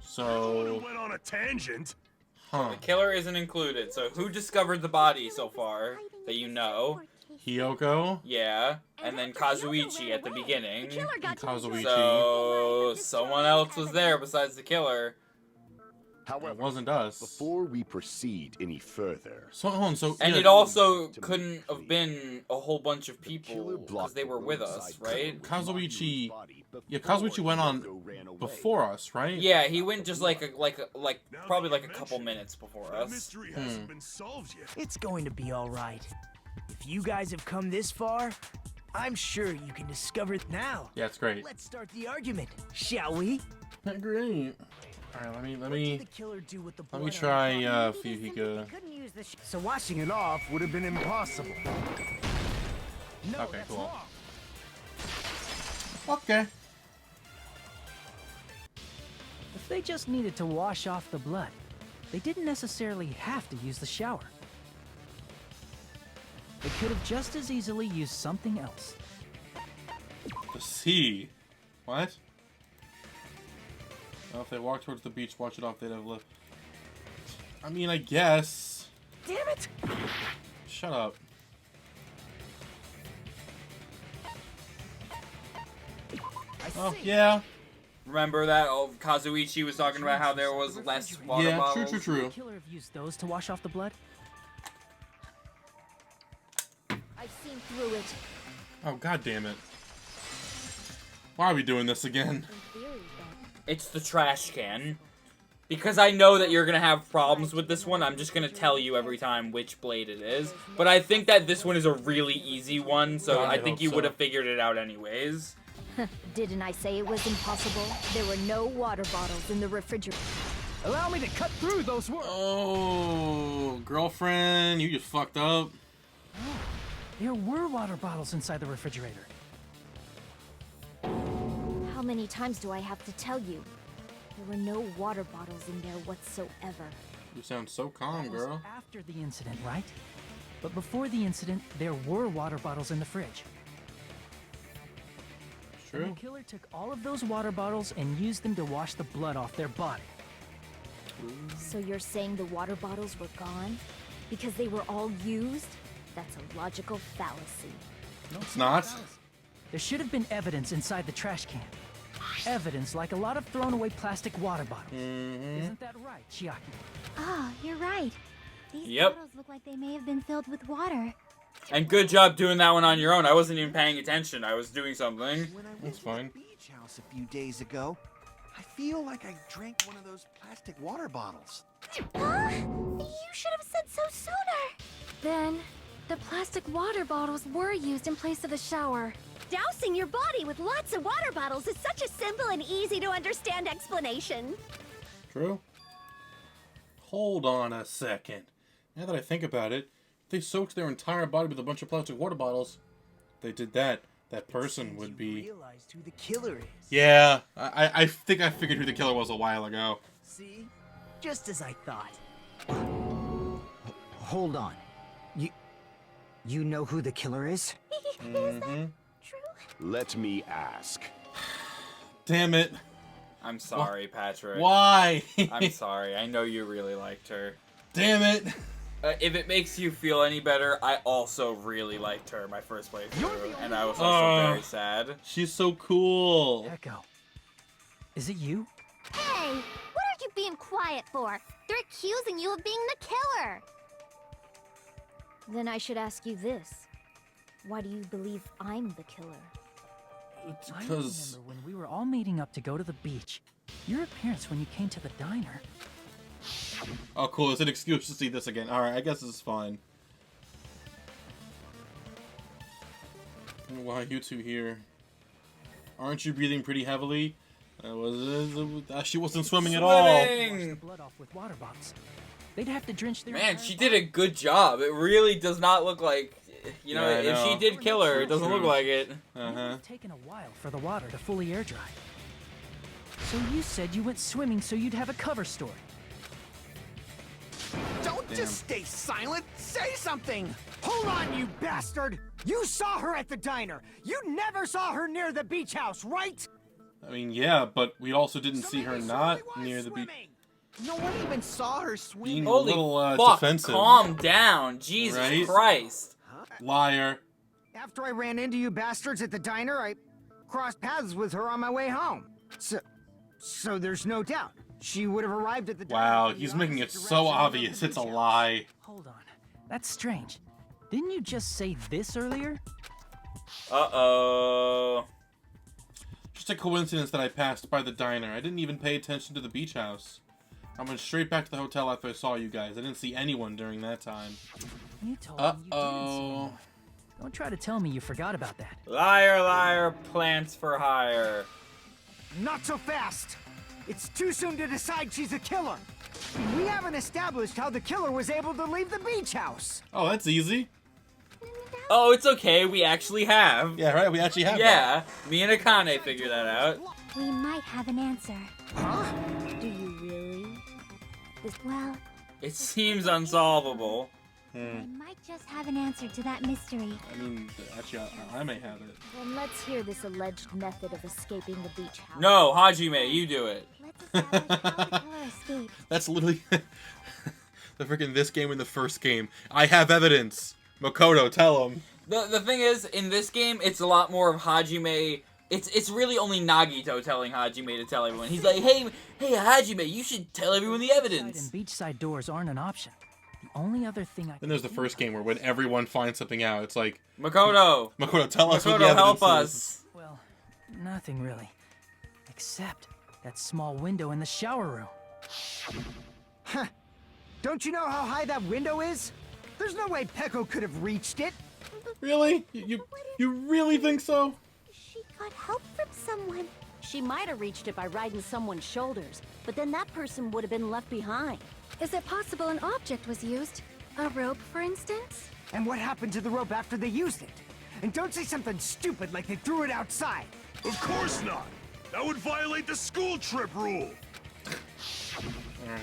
So... went on a tangent. Huh. The killer isn't included, so who discovered the body so far that you know? Hiyoko? Yeah, and then Kazuichi at the beginning. Kazuichi. So, someone else was there besides the killer. However, it wasn't us. Before we proceed any further... And it also couldn't have been a whole bunch of people, because they were with us, right? Kazuichi... Yeah, Kazuichi went on before us, right? Yeah, he went just probably like a couple minutes before us. Mystery hasn't been solved yet. It's going to be all right. If you guys have come this far, I'm sure you can discover it now. Yeah, it's great. Let's start the argument, shall we? Great. All right, let me try Fuyuhiko. So washing it off would have been impossible. No, okay, that's cool. wrong. Okay. If they just needed to wash off the blood, they didn't necessarily have to use the shower. They could have just as easily used something else. The sea. What? Well, if they walked towards the beach, wash it off, they'd have left. I mean, I guess. Damn it! Shut up. Oh, yeah. Remember that Kazuichi was talking about how there was less water bottles? Yeah, true. Would the killer have used those to wash off the blood? I've seen through it. Oh, god damn it. Why are we doing this again? It's the trash can. Because I know that you're gonna have problems with this one, I'm just gonna tell you every time which blade it is. But I think that this one is a really easy one, so I think you would have figured it out anyways. Didn't I say it was impossible? There were no water bottles in the refrigerator. Allow me to cut through those words. Oh, girlfriend, you just fucked up. Oh, there were water bottles inside the refrigerator. How many times do I have to tell you? There were no water bottles in there whatsoever. You sound so calm, girl. After the incident, right? But before the incident, there were water bottles in the fridge. True. And the killer took all of those water bottles and used them to wash the blood off their body. So you're saying the water bottles were gone? Because they were all used? That's a logical fallacy. No, it's not. There should have been evidence inside the trash can. Evidence like a lot of thrown away plastic water bottles. Isn't that right, Chiaki? Oh, you're right. These Yep. bottles look like they may have been filled with water. And good job doing that one on your own. I wasn't even paying attention. I was doing something. When I went That's to fine. the beach house a few days ago, I feel like I drank one of those plastic water bottles. Huh? You should have said so sooner. Then, the plastic water bottles were used in place of the shower. Dousing your body with lots of water bottles is such a simple and easy to understand explanation. True. Hold on a second. Now that I think about it, if they soaked their entire body with a bunch of plastic water bottles, if they did that, that person would be... Realized who the killer is. Yeah, I think I figured who the killer was a while ago. See? Just as I thought. Hold on. You know who the killer is? Is that true? Let me ask. Damn it. I'm sorry, Patrick. Why? I'm sorry. I know you really liked her. Damn it. If it makes you feel any better, I also really liked her my first playthrough, and I was also very sad. She's so cool. Echo. Is it you? Hey, what are you being quiet for? They're accusing you of being the killer. Then I should ask you this. Why do you believe I'm the killer? It's I because... remember when we were all meeting up to go to the beach. Your appearance when you came to the diner. Oh, cool. It's an excuse to see this again. Alright, I guess this is fine. Why are you two here? Aren't you breathing pretty heavily? She wasn't swimming at all. Wash the blood off with water bottles. They'd have to drench their... Man, she did a good job. It really does not look like... You know, Yeah, if she did kill her, it doesn't look like it. It would have taken a while for the water to fully air dry. So you said you went swimming so you'd have a cover story. Don't just stay silent. Say something. Hold on, you bastard. You saw her at the diner. You never saw her near the beach house, right? I mean, yeah, but we also didn't see her not near the beach. No one even saw her swim. Being Holy a little fuck, defensive. calm down. Jesus Right? Christ. Liar. After I ran into you bastards at the diner, I crossed paths with her on my way home. So there's no doubt. She would have arrived at the diner. Wow, he's making it so obvious. It's a lie. Hold on. That's strange. Didn't you just say this earlier? Uh-oh. Just a coincidence that I passed by the diner. I didn't even pay attention to the beach house. I went straight back to the hotel after I saw you guys. I didn't see anyone during that time. You told me you didn't see Uh-oh. anyone. Don't try to tell me you forgot about that. Liar, liar, plants for hire. Not so fast. It's too soon to decide she's a killer. We haven't established how the killer was able to leave the beach house. Oh, that's easy. Oh, it's okay. We actually have. Yeah, right? We actually have Yeah, me and Akane figured that out. We might have an answer. Huh? Do you really? Well, It seems unsolvable. I might just have an answer to that mystery. I mean, actually, I may have it. Then let's hear this alleged method of escaping the beach house. No, Hajime, you do it. Let's establish how the killer escaped. That's literally the freaking this game and the first game. I have evidence. Makoto, tell him. The thing is, in this game, it's a lot more of Hajime. It's really only Nagito telling Hajime to tell everyone. He's like, hey Hajime, you should tell everyone the evidence. And beachside doors aren't an option. The only other thing I Then there's the first game where when everyone finds something out, it's like, Makoto, tell us what the Makoto, evidence help is. us. Well, nothing really. Except that small window in the shower room. Huh. Don't you know how high that window is? There's no way Peko could have reached it. Really? You really think so? She got help from someone. She might have reached it by riding someone's shoulders, but then that person would have been left behind. Is it possible an object was used? A rope, for instance? And what happened to the rope after they used it? And don't say something stupid like they threw it outside. Of course not. That would violate the school trip rule. Alright.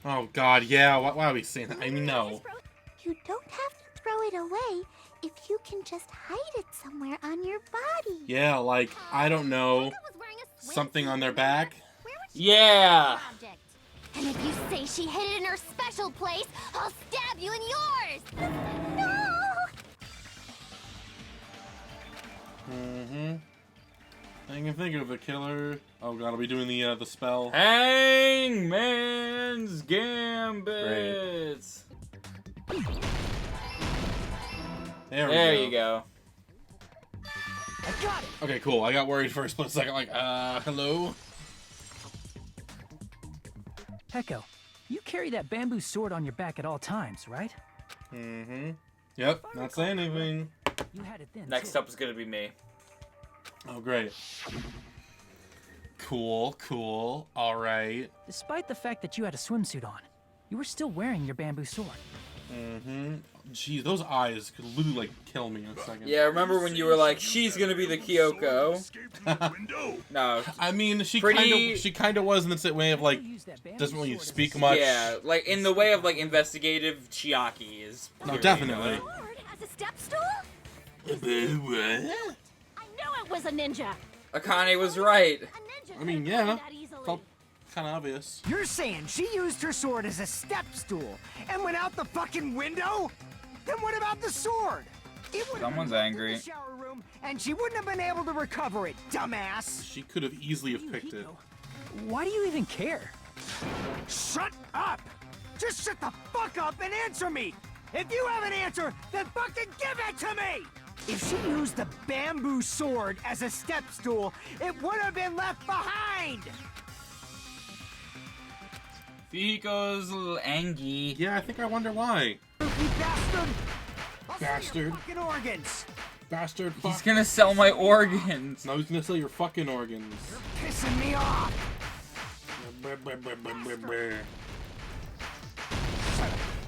Oh god, yeah, why are we saying that? I mean, no. You don't have to throw it away if you can just hide it somewhere on your body. Yeah, like, I don't know, something on their back? Yeah. And if you say she hid it in her special place, I'll stab you in yours! No! I can think of a killer. Oh god, I'll be doing the spell. Hangman's Gambit. Great. There you go. I got it. Okay, cool. I got worried for a split second, like, hello? Peko, you carry that bamboo sword on your back at all times, right? Yep, not saying anything. You had it then. Next too. up is gonna be me. Oh, great. Cool, cool. Alright. Despite the fact that you had a swimsuit on, you were still wearing your bamboo sword. Jeez, those eyes could literally, like, kill me in a second. Yeah, remember when you were like, she's gonna be the Kyoko? No. I mean, she kind of was in the way of, like, doesn't really speak much. Yeah, like, in the way of, like, investigative, Chiaki is... No, definitely. As a step stool? What? I knew it was a ninja! Akane was right. I mean, yeah. Felt kind of obvious. You're saying she used her sword as a step stool and went out the fucking window? Then what about the sword? It would Someone's have been angry. in the shower room, and she wouldn't have been able to recover it, dumbass. She could have easily have picked it. Why do you even care? Shut up! Just shut the fuck up and answer me! If you have an answer, then fucking give it to me! If she used the bamboo sword as a step stool, it would have been left behind! Fuyuhiko's a little angry. Yeah, I think I wonder why. You bastard! I'll sell Bastard. your fucking organs! Bastard. He's gonna sell my organs. No, he's gonna sell your fucking organs. Pissing me off!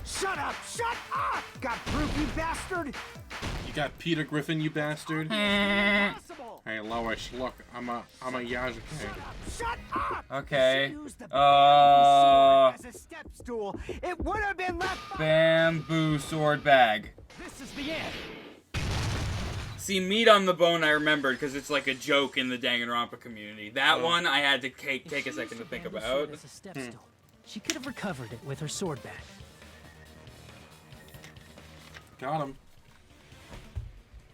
Shut up! Shut up! Got proof, you bastard? You got Peter Griffin, you bastard. Impossible! Hey, Lois, look, I'm a Yasuke. Shut up! Okay. She used the bamboo sword as a step stool. It would have been left. Bamboo sword bag. This is the end. See, meat on the bone I remembered because it's like a joke in the Danganronpa community. That one I had to take a second to think about. As a step stool, she could have recovered it with her sword back. Got him.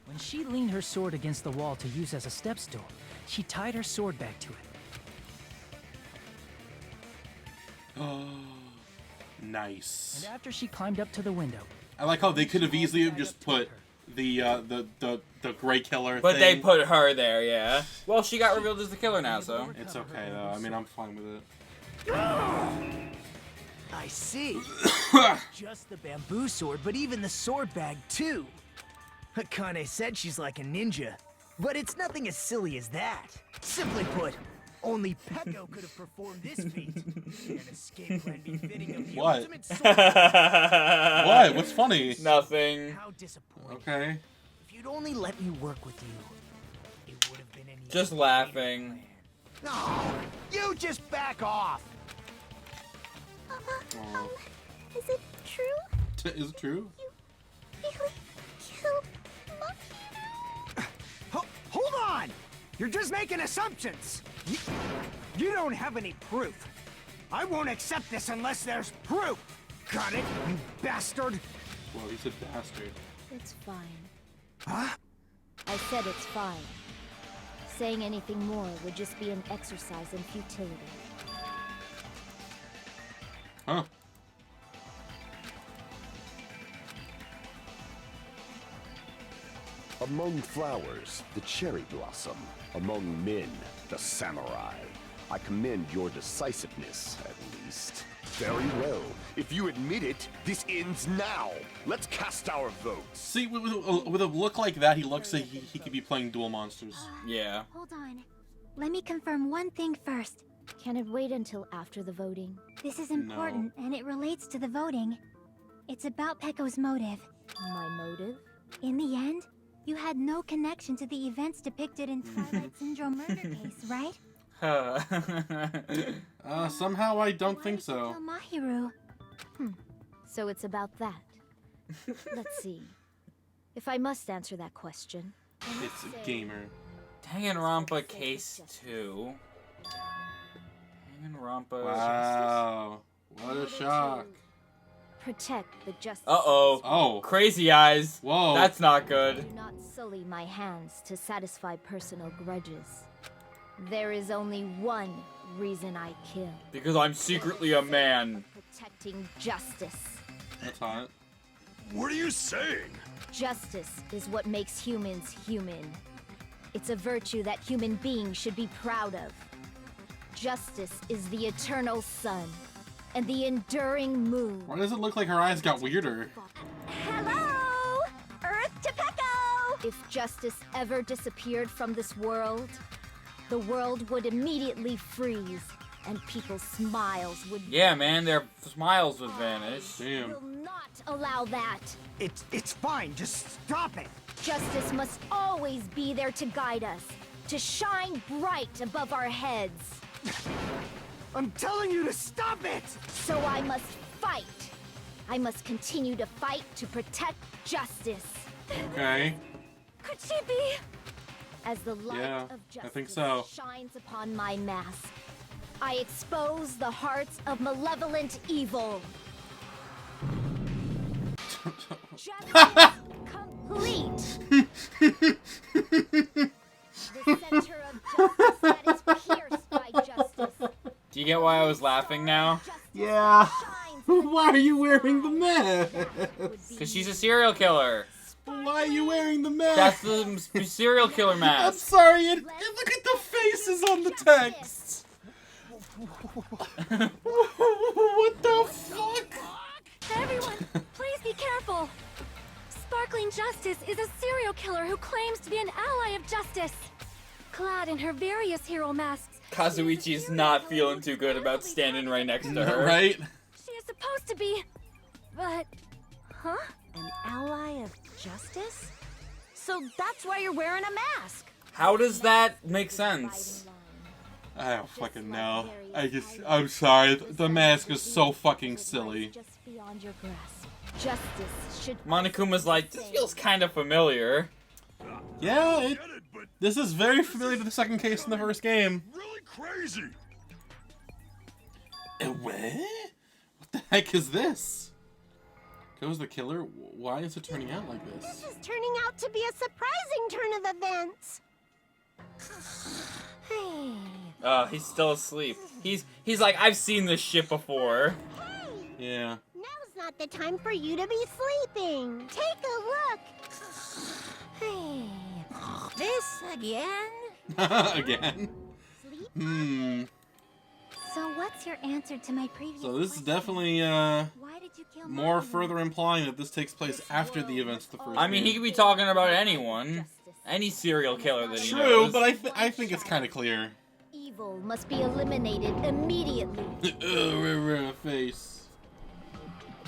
When she leaned her sword against the wall to use as a step stool, she tied her sword back to it. Oh, nice. And after she climbed up to the window, I like how they could have easily just put the gray killer But thing. they put her there, yeah. Well, she got revealed as the killer now, so. It's okay, though. I mean, I'm fine with it. I see. Just the bamboo sword, but even the sword bag, too. Akane said she's like a ninja, but it's nothing as silly as that. Simply put, only Peko could have performed this feat. An escape plan befitting of the What? ultimate sword. What? What's funny? Nothing. How disappointing. Okay. If you'd only let me work with you, it would have been any Just other laughing. plan. No, you just back off. Is it true? Is it true? You really killed Mahiru? Hold on! You're just making assumptions. You don't have any proof. I won't accept this unless there's proof. Got it, you bastard? Well, he's a bastard. It's fine. Huh? I said it's fine. Saying anything more would just be an exercise in futility. Huh. Among flowers, the cherry blossom. Among men, the samurai. I commend your decisiveness, at least. Very well. If you admit it, this ends now. Let's cast our votes. See, with a look like that, he looks like he could be playing Duel Monsters. Yeah. Hold on. Let me confirm one thing first. Can it wait until after the voting? This is important, and it relates to the voting. It's about Peko's motive. My motive? In the end, you had no connection to the events depicted in Twilight Syndrome murder case, right? Somehow I don't think so. Kill Mahiru. So it's about that. Let's see. If I must answer that question. It's a gamer. Danganronpa Case 2. Danganronpa. Wow. What a shock. Protect the justice. Uh-oh. Oh. Crazy eyes. Whoa. That's not good. Do not sully my hands to satisfy personal grudges. There is only one reason I kill. Because I'm secretly a man. Protecting justice. That's hot. What are you saying? Justice is what makes humans human. It's a virtue that human beings should be proud of. Justice is the eternal sun and the enduring moon. Why does it look like her eyes got weirder? Hello! Earth to Pecco! If justice ever disappeared from this world, the world would immediately freeze, and people's smiles would... Yeah, man, their smiles would vanish. Damn. will not allow that. It's fine, just stop it! Justice must always be there to guide us, to shine bright above our heads. I'm telling you to stop it! So I must fight. I must continue to fight to protect justice. Okay. Could she be? As the light Yeah, of justice I think so. shines upon my mask, I expose the hearts of malevolent evil. Justice complete. The center of justice that is pierced by justice. Do you get why I was laughing now? Yeah. Why are you wearing the mask? Because she's a serial killer. Why are you wearing the mask? That's the serial killer I'm mask. sorry, look at the faces on the text. What the fuck? Everyone, please be careful. Sparkling Justice is a serial killer who claims to be an ally of justice. Clad in her various hero masks, Kazuichi's not feeling too good about standing right next to her. Right? she is supposed to be... But... Huh? An ally of justice? So that's why you're wearing a mask. How does that make sense? I don't fucking know. I'm sorry. The mask is so fucking silly. Just beyond your grasp. Justice should... Monokuma's like, this feels kind of familiar. Yeah, this is very familiar to the second case in the first game. Really crazy. What? What the heck is this? Goes the killer? Why is it turning out like this? This is turning out to be a surprising turn of events. He's still asleep. He's like, I've seen this shit before. Yeah. Now's not the time for you to be sleeping. Take a look. This again? Again? So what's your answer to my previous So this is definitely Why did you kill more Mahiru? further implying that this takes place after the events of the first I mean, he game. could be talking about anyone. Any serial killer that he True, knows. but I think it's kind of clear. Evil must be eliminated immediately. Face.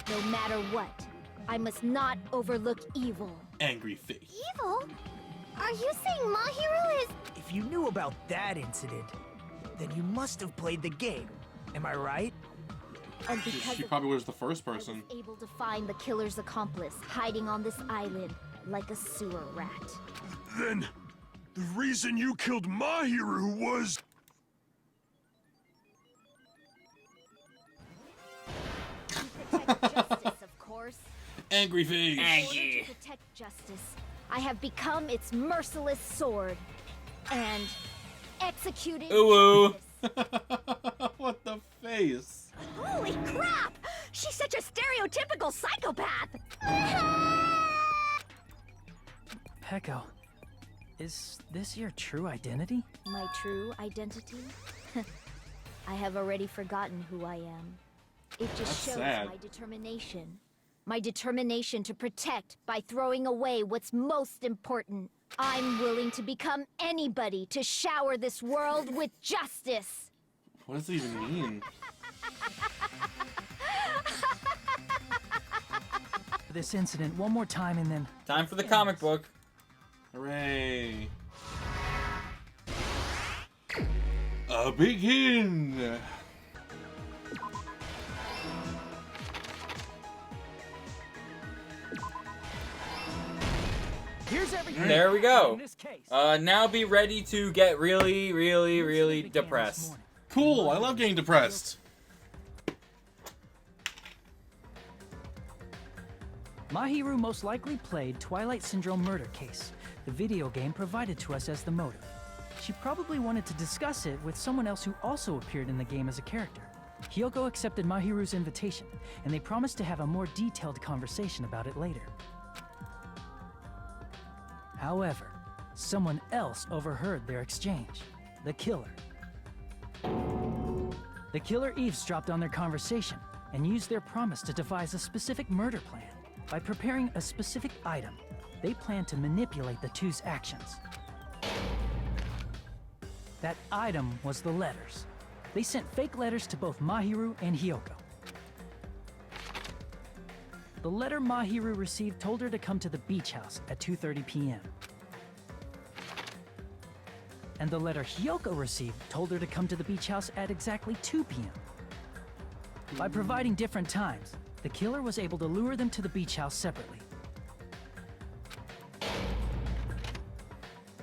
No matter what, I must not overlook evil. Angry face. Evil? Are you saying Mahiru is... If you knew about that incident, then you must have played the game. Am I right? And because She of probably was the first I was person. able to find the killer's accomplice hiding on this island like a sewer rat. Then, the reason you killed Mahiru was... To protect justice, of course. Angry face. Angie. To protect justice, I have become its merciless sword and executed Ooh. justice. What the face? Holy crap! She's such a stereotypical psychopath! Pecco, is this your true identity? My true identity? I have already forgotten who I am. It just That's shows sad. my determination. My determination to protect by throwing away what's most important. I'm willing to become anybody to shower this world with justice. What does it even mean? This incident one more time and then... Time for the comic book. Hooray. Begin! Here's everything. There we go. In this case. Now be ready to get really, really, really depressed. Cool, I love getting depressed. Mahiru most likely played Twilight Syndrome Murder Case, the video game provided to us as the motive. She probably wanted to discuss it with someone else who also appeared in the game as a character. Hiyoko accepted Mahiru's invitation, and they promised to have a more detailed conversation about it later. However, someone else overheard their exchange. The killer. The killer eavesdropped on their conversation and used their promise to devise a specific murder plan. By preparing a specific item, they planned to manipulate the two's actions. That item was the letters. They sent fake letters to both Mahiru and Hiyoko. The letter Mahiru received told her to come to the beach house at 2:30 p.m. And the letter Hiyoko received told her to come to the beach house at exactly 2 p.m. By providing different times, the killer was able to lure them to the beach house separately.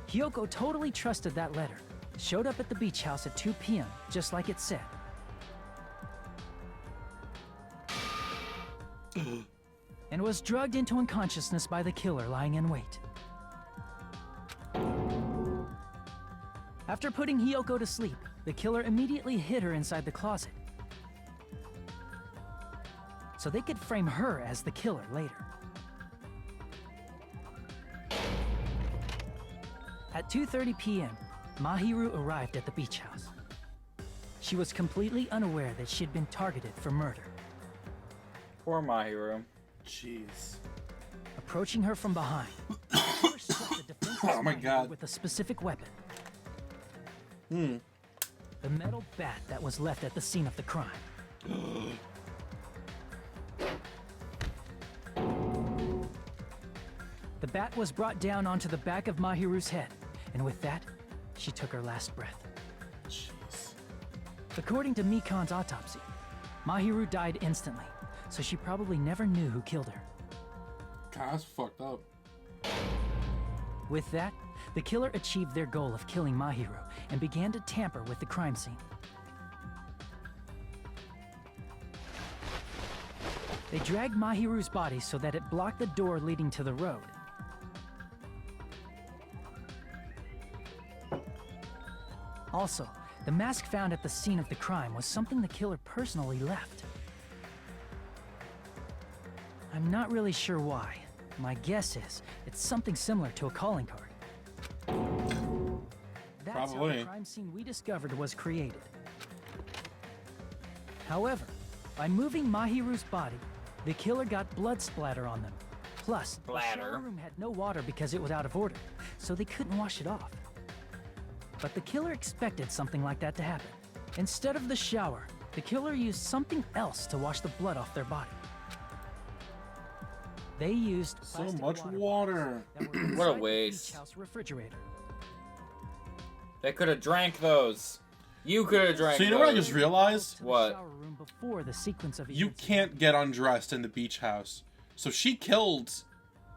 Hiyoko totally trusted that letter, showed up at the beach house at 2 p.m., just like it said. And was drugged into unconsciousness by the killer lying in wait. After putting Hiyoko to sleep, the killer immediately hid her inside the closet, so they could frame her as the killer later. At 2:30 p.m., Mahiru arrived at the beach house. She was completely unaware that she'd been targeted for murder. Poor Mahiru. Jeez. Approaching her from behind, the killer struck the defenseless Oh my Mahiru God. with a specific weapon. The metal bat that was left at the scene of the crime. The bat was brought down onto the back of Mahiru's head, and with that, she took her last breath. Jeez. According to Mikan's autopsy, Mahiru died instantly, so she probably never knew who killed her. God, that's fucked up. With that, the killer achieved their goal of killing Mahiru and began to tamper with the crime scene. They dragged Mahiru's body so that it blocked the door leading to the road. Also, the mask found at the scene of the crime was something the killer personally left. I'm not really sure why. My guess is it's something similar to a calling card. That's how the crime scene we discovered was created. However, by moving Mahiru's body, the killer got blood splatter on them. Plus, the shower room had no water because it was out of order, so they couldn't wash it off. But the killer expected something like that to happen. Instead of the shower, the killer used something else to wash the blood off their body. They used so much water. What a waste. Beach house refrigerator. They could have drank those. You could have drank those. So you know what I just realized? What? Before the sequence of You can't get undressed in the beach house. So she killed...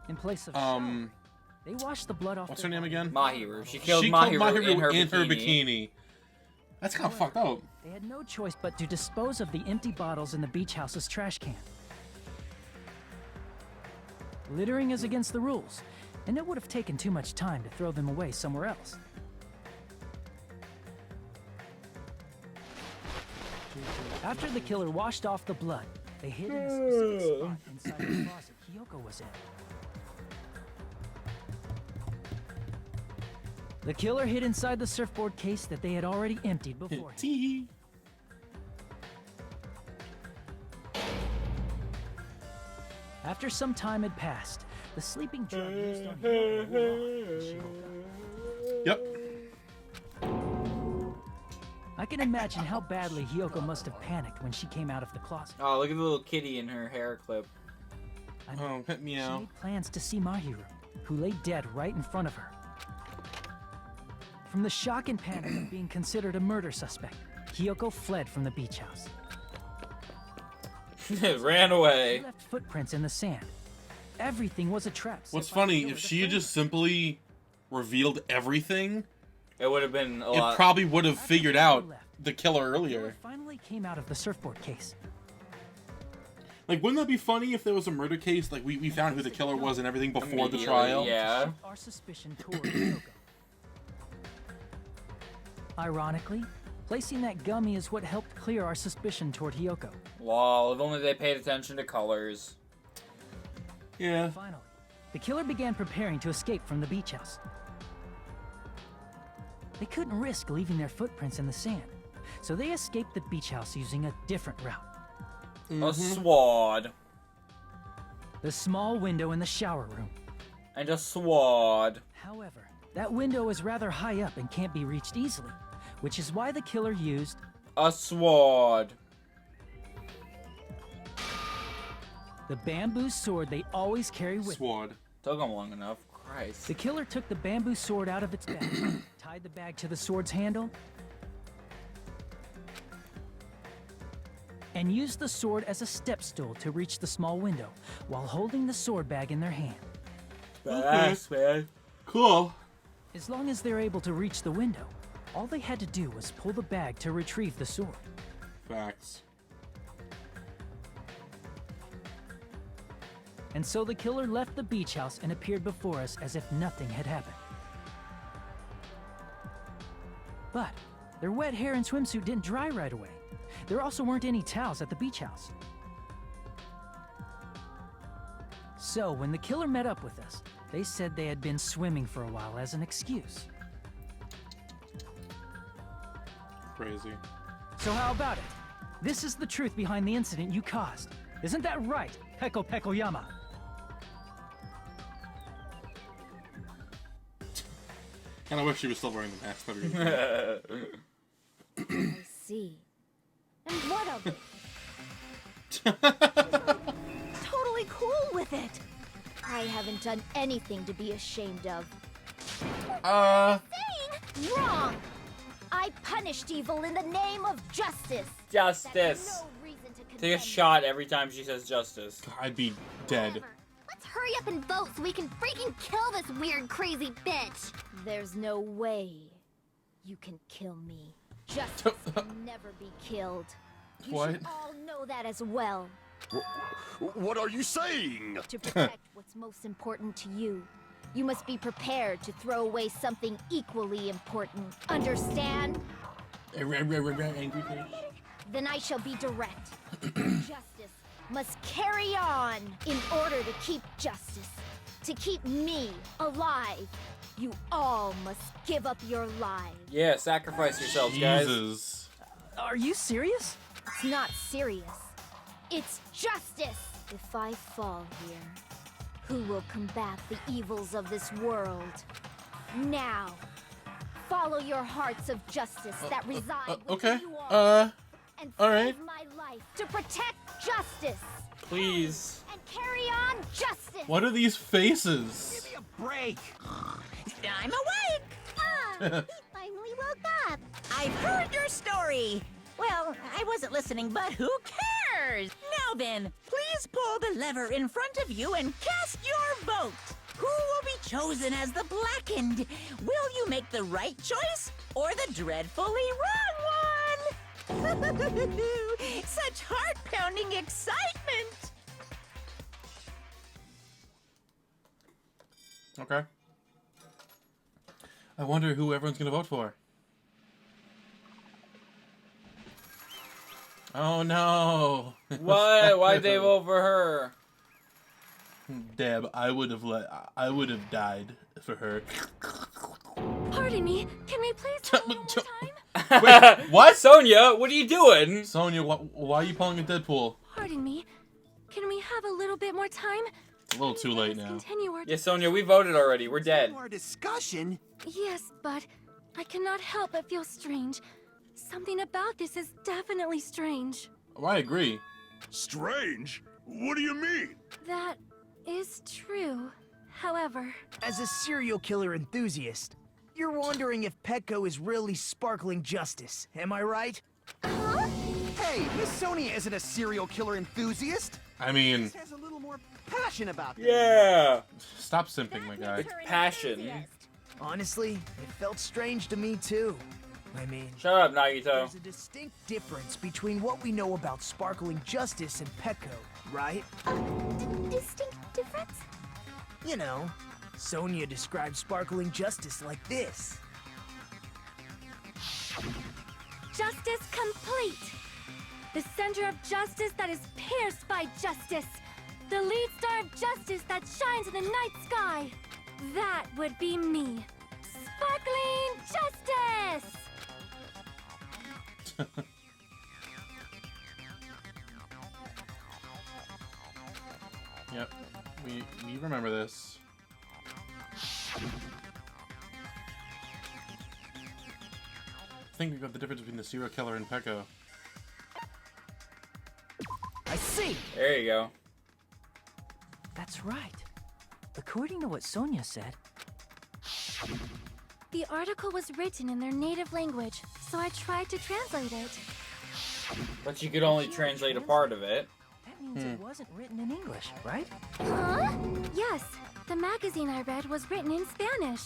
In place of shower, they washed the blood off. What's her name again? Mahiru. She killed Mahiru in her bikini. That's kind of fucked up. They had no choice but to dispose of the empty bottles in the beach house's trash can. Littering is against the rules, and it would have taken too much time to throw them away somewhere else. After the killer washed off the blood, they hid in a specific spot inside the closet Hiyoko was in. The killer hid inside the surfboard case that they had already emptied before. After some time had passed, the sleeping drug used on Hiyoko wore off, and she woke up. Yep. I can imagine how badly Hiyoko must have panicked when she came out of the closet. Oh, look at the little kitty in her hair clip. Hit me out. She made plans to see Mahiru, who lay dead right in front of her. From the shock and panic of being considered a murder suspect, Hiyoko fled from the beach house. Ran away. She left footprints in the sand. Everything was a trap. What's funny, if she had just simply revealed everything, it would have been a lot. It probably would have figured out the killer earlier. Finally came out of the surfboard case. Like, wouldn't that be funny if there was a murder case? Like, we found who the killer was and everything before the trial? Yeah. Our suspicion toward Hiyoko. Ironically, placing that gummy is what helped clear our suspicion toward Hiyoko. Lol, if only they paid attention to colors. Yeah. Finally, the killer began preparing to escape from the beach house. They couldn't risk leaving their footprints in the sand, so they escaped the beach house using a different route. A sword. The small window in the shower room. And a sword. However, that window is rather high up and can't be reached easily, which is why the killer used a sword. The bamboo sword they always carry with them. Sword. Took them long enough. Christ. The killer took the bamboo sword out of its bag, tied the bag to the sword's handle, and used the sword as a step stool to reach the small window while holding the sword bag in their hand. Badass, man. Cool. As long as they're able to reach the window, all they had to do was pull the bag to retrieve the sword. Facts. And so the killer left the beach house and appeared before us as if nothing had happened. But their wet hair and swimsuit didn't dry right away. There also weren't any towels at the beach house. So when the killer met up with us, they said they had been swimming for a while as an excuse. Crazy. So how about it? This is the truth behind the incident you caused. Isn't that right, Peko Pekoyama? And I wish she was still wearing the mask. I see. And what of it? Totally cool with it. I haven't done anything to be ashamed of. Wrong! I punished evil in the name of justice. Justice. No reason to Take a contend. shot every time she says justice. I'd be dead. Let's hurry up and vote so we can freaking kill this weird, crazy bitch. There's no way you can kill me. Justice can never be killed. You What? should all know that as well. What are you saying? To protect what's most important to you, you must be prepared to throw away something equally important. Understand? Angry face. Then I shall be direct. Justice must carry on. In order to keep justice, to keep me alive, you all must give up your lives. Yeah, sacrifice yourselves, guys. Jesus. Are you serious? It's not serious. It's justice. If I fall here, who will combat the evils of this world? Now, follow your hearts of justice that reside okay. within you all. And all save right. my life to protect justice. Please. And carry on justice. What are these faces? Give me a break. I'm awake. He finally woke up. I've heard your story. Well, I wasn't listening, but who cares? Now then, please pull the lever in front of you and cast your vote. Who will be chosen as the blackened? Will you make the right choice or the dreadfully wrong one? Such heart-pounding excitement. Okay. I wonder who everyone's gonna vote for. Oh no! Why? Why'd they vote for her? Deb, I would have died for her. Pardon me, can we please have a little more time? Wait, what? Sonia, what are you doing? Sonia, why are you pulling a Deadpool? Pardon me, can we have a little bit more time? It's a little too late now. Continue our Yeah, Sonia, we voted already. We're dead. Our discussion? Yes, but I cannot help but feel strange. Something about this is definitely strange. Oh, I agree. Strange? What do you mean? That is true. However, As a serial killer enthusiast, you're wondering if Petco is really sparkling justice, am I right? Huh? Hey, Miss Sonia isn't a serial killer enthusiast. I mean, She has a little more passion about things. Yeah. stop simping, my guy. Passion. Honestly, it felt strange to me too. I mean... Shut up, Nagito. There's a distinct difference between what we know about Sparkling Justice and Pecco, right? Distinct difference? You know, Sonia describes Sparkling Justice like this. Justice complete! The center of justice that is pierced by justice! The lead star of justice that shines in the night sky! That would be me! Sparkling Justice! Yep, we remember this. I think we got the difference between the serial killer and Pecco. I see! There you go. That's right. According to what Sonia said, The article was written in their native language, so I tried to translate it. But you could only translate a part of it. that means it wasn't written in English, right? Huh? Yes, the magazine I read was written in Spanish.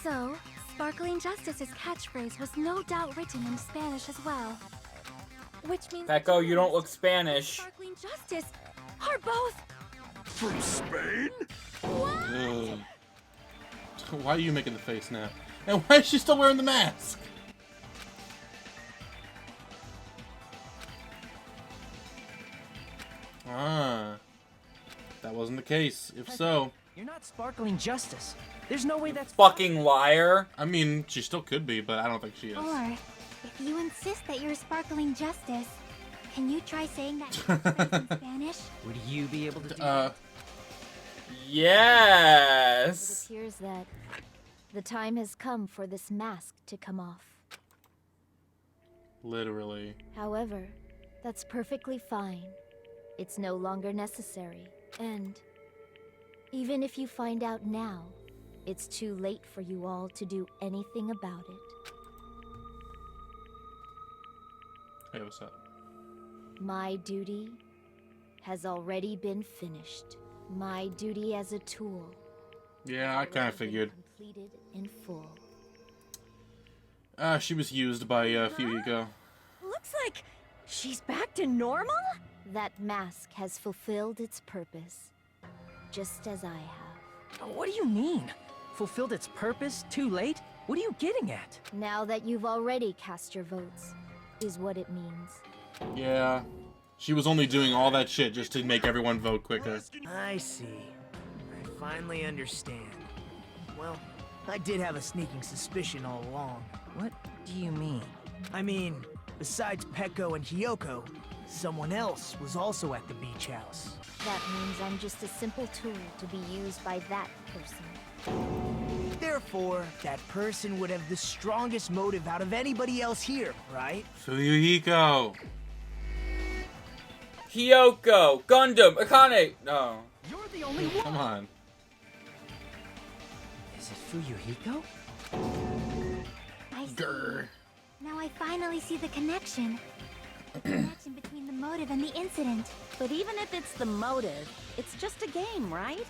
So, Sparkling Justice's catchphrase was no doubt written in Spanish as well. Which means Pecco, you don't look Spanish. Sparkling Justice are both... From Spain? Ugh. Why are you making the face now? And why is she still wearing the mask? Ah. That wasn't the case. If so... You're not Sparkling Justice. There's no way that's... Fucking liar. I mean, she still could be, but I don't think she is. Or, if you insist that you're Sparkling Justice, can you try saying that in Spanish? Would you be able to do that? Yes. It appears that the time has come for this mask to come off. Literally. However, that's perfectly fine. It's no longer necessary. And even if you find out now, it's too late for you all to do anything about it. Hey, what's up? My duty has already been finished. My duty as a tool. Yeah, I kind of figured. Completed in full. She was used by Fuyuhiko. Looks like she's back to normal? That mask has fulfilled its purpose, just as I have. What do you mean? Fulfilled its purpose? Too late? What are you getting at? Now that you've already cast your votes, is what it means. Yeah. She was only doing all that shit just to make everyone vote quicker. I see. I finally understand. Well, I did have a sneaking suspicion all along. What do you mean? I mean, besides Pecco and Hiyoko, someone else was also at the beach house. That means I'm just a simple tool to be used by that person. Therefore, that person would have the strongest motive out of anybody else here, right? Fuyuhiko! Hiyoko, Gundam, Akane. No. You're the only one. Come on. Is it Fuyuhiko? I see. Grr. Now I finally see the connection. The connection between the motive and the incident. But even if it's the motive, it's just a game, right?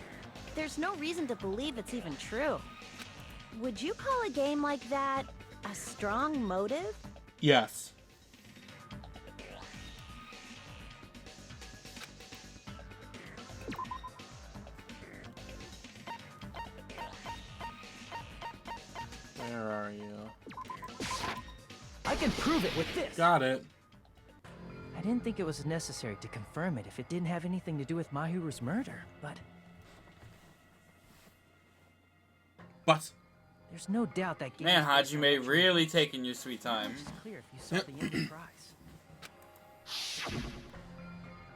There's no reason to believe it's even true. Would you call a game like that a strong motive? Yes. Where are you? I can prove it with this. Got it. I didn't think it was necessary to confirm it if it didn't have anything to do with Mahiru's murder, but... But... There's no doubt that game... Man, Hajime really taking your sweet time. It's clear if you saw the ending prize.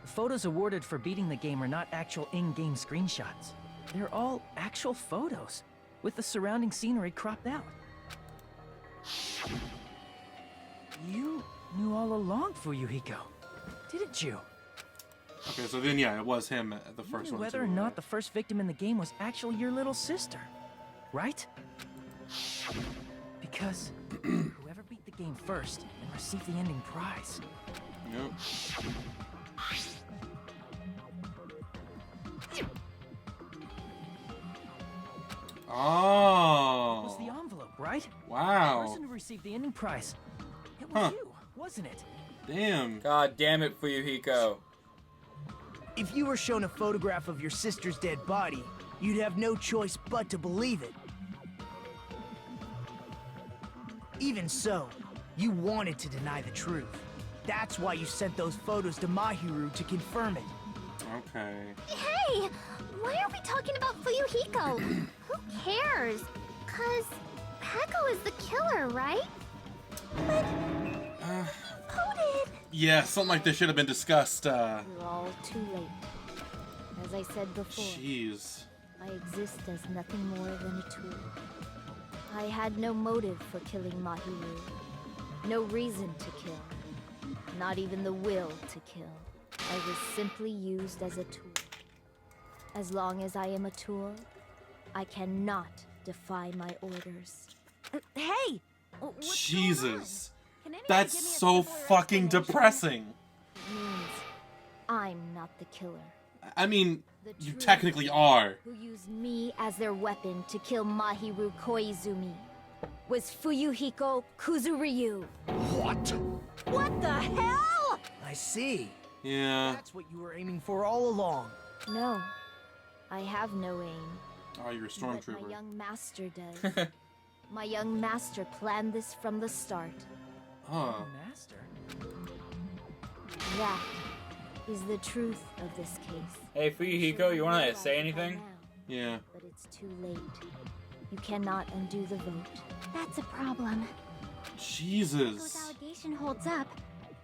The photos awarded for beating the game are not actual in-game screenshots. They're all actual photos, with the surrounding scenery cropped out. You knew all along, Fuyuhiko, didn't you? Okay, so then yeah, it was him at the first You knew one. whether too, or not right? the first victim in the game was actually your little sister, right? Because whoever beat the game first and received the ending prize. Yep. Was the Oh. envelope, right? right? Wow. The person who received the ending prize. It was you, wasn't it? Damn. God damn it, Fuyuhiko. If you were shown a photograph of your sister's dead body, you'd have no choice but to believe it. Even so, you wanted to deny the truth. That's why you sent those photos to Mahiru to confirm it. Okay. Hey! Why are we talking about Fuyuhiko? Who cares? 'Cause Peko is the killer, right? But... who did? Yeah, something like this should have been discussed. You're all too late. As I said before, Jeez. I exist as nothing more than a tool. I had no motive for killing Mahiru. No reason to kill. Not even the will to kill. I was simply used as a tool. As long as I am a tool, I cannot defy my orders. Hey! Jesus. Can anyone That's give me a so simpler fucking explanation? depressing. It means I'm not the killer. I mean, The you truth technically are. Who used me as their weapon to kill Mahiru Koizumi was Fuyuhiko Kuzuryu. What? What the hell? I see. Yeah. That's what you were aiming for all along. No, I have no aim. Oh, you're a But my stormtrooper. young master does. My young master planned this from the start. Oh. Master? That is the truth of this case. Hey, Fuyuhiko, you wanna say anything? Yeah. But it's too late. You cannot undo the vote. That's a problem. If Jesus. Peko's allegation holds up,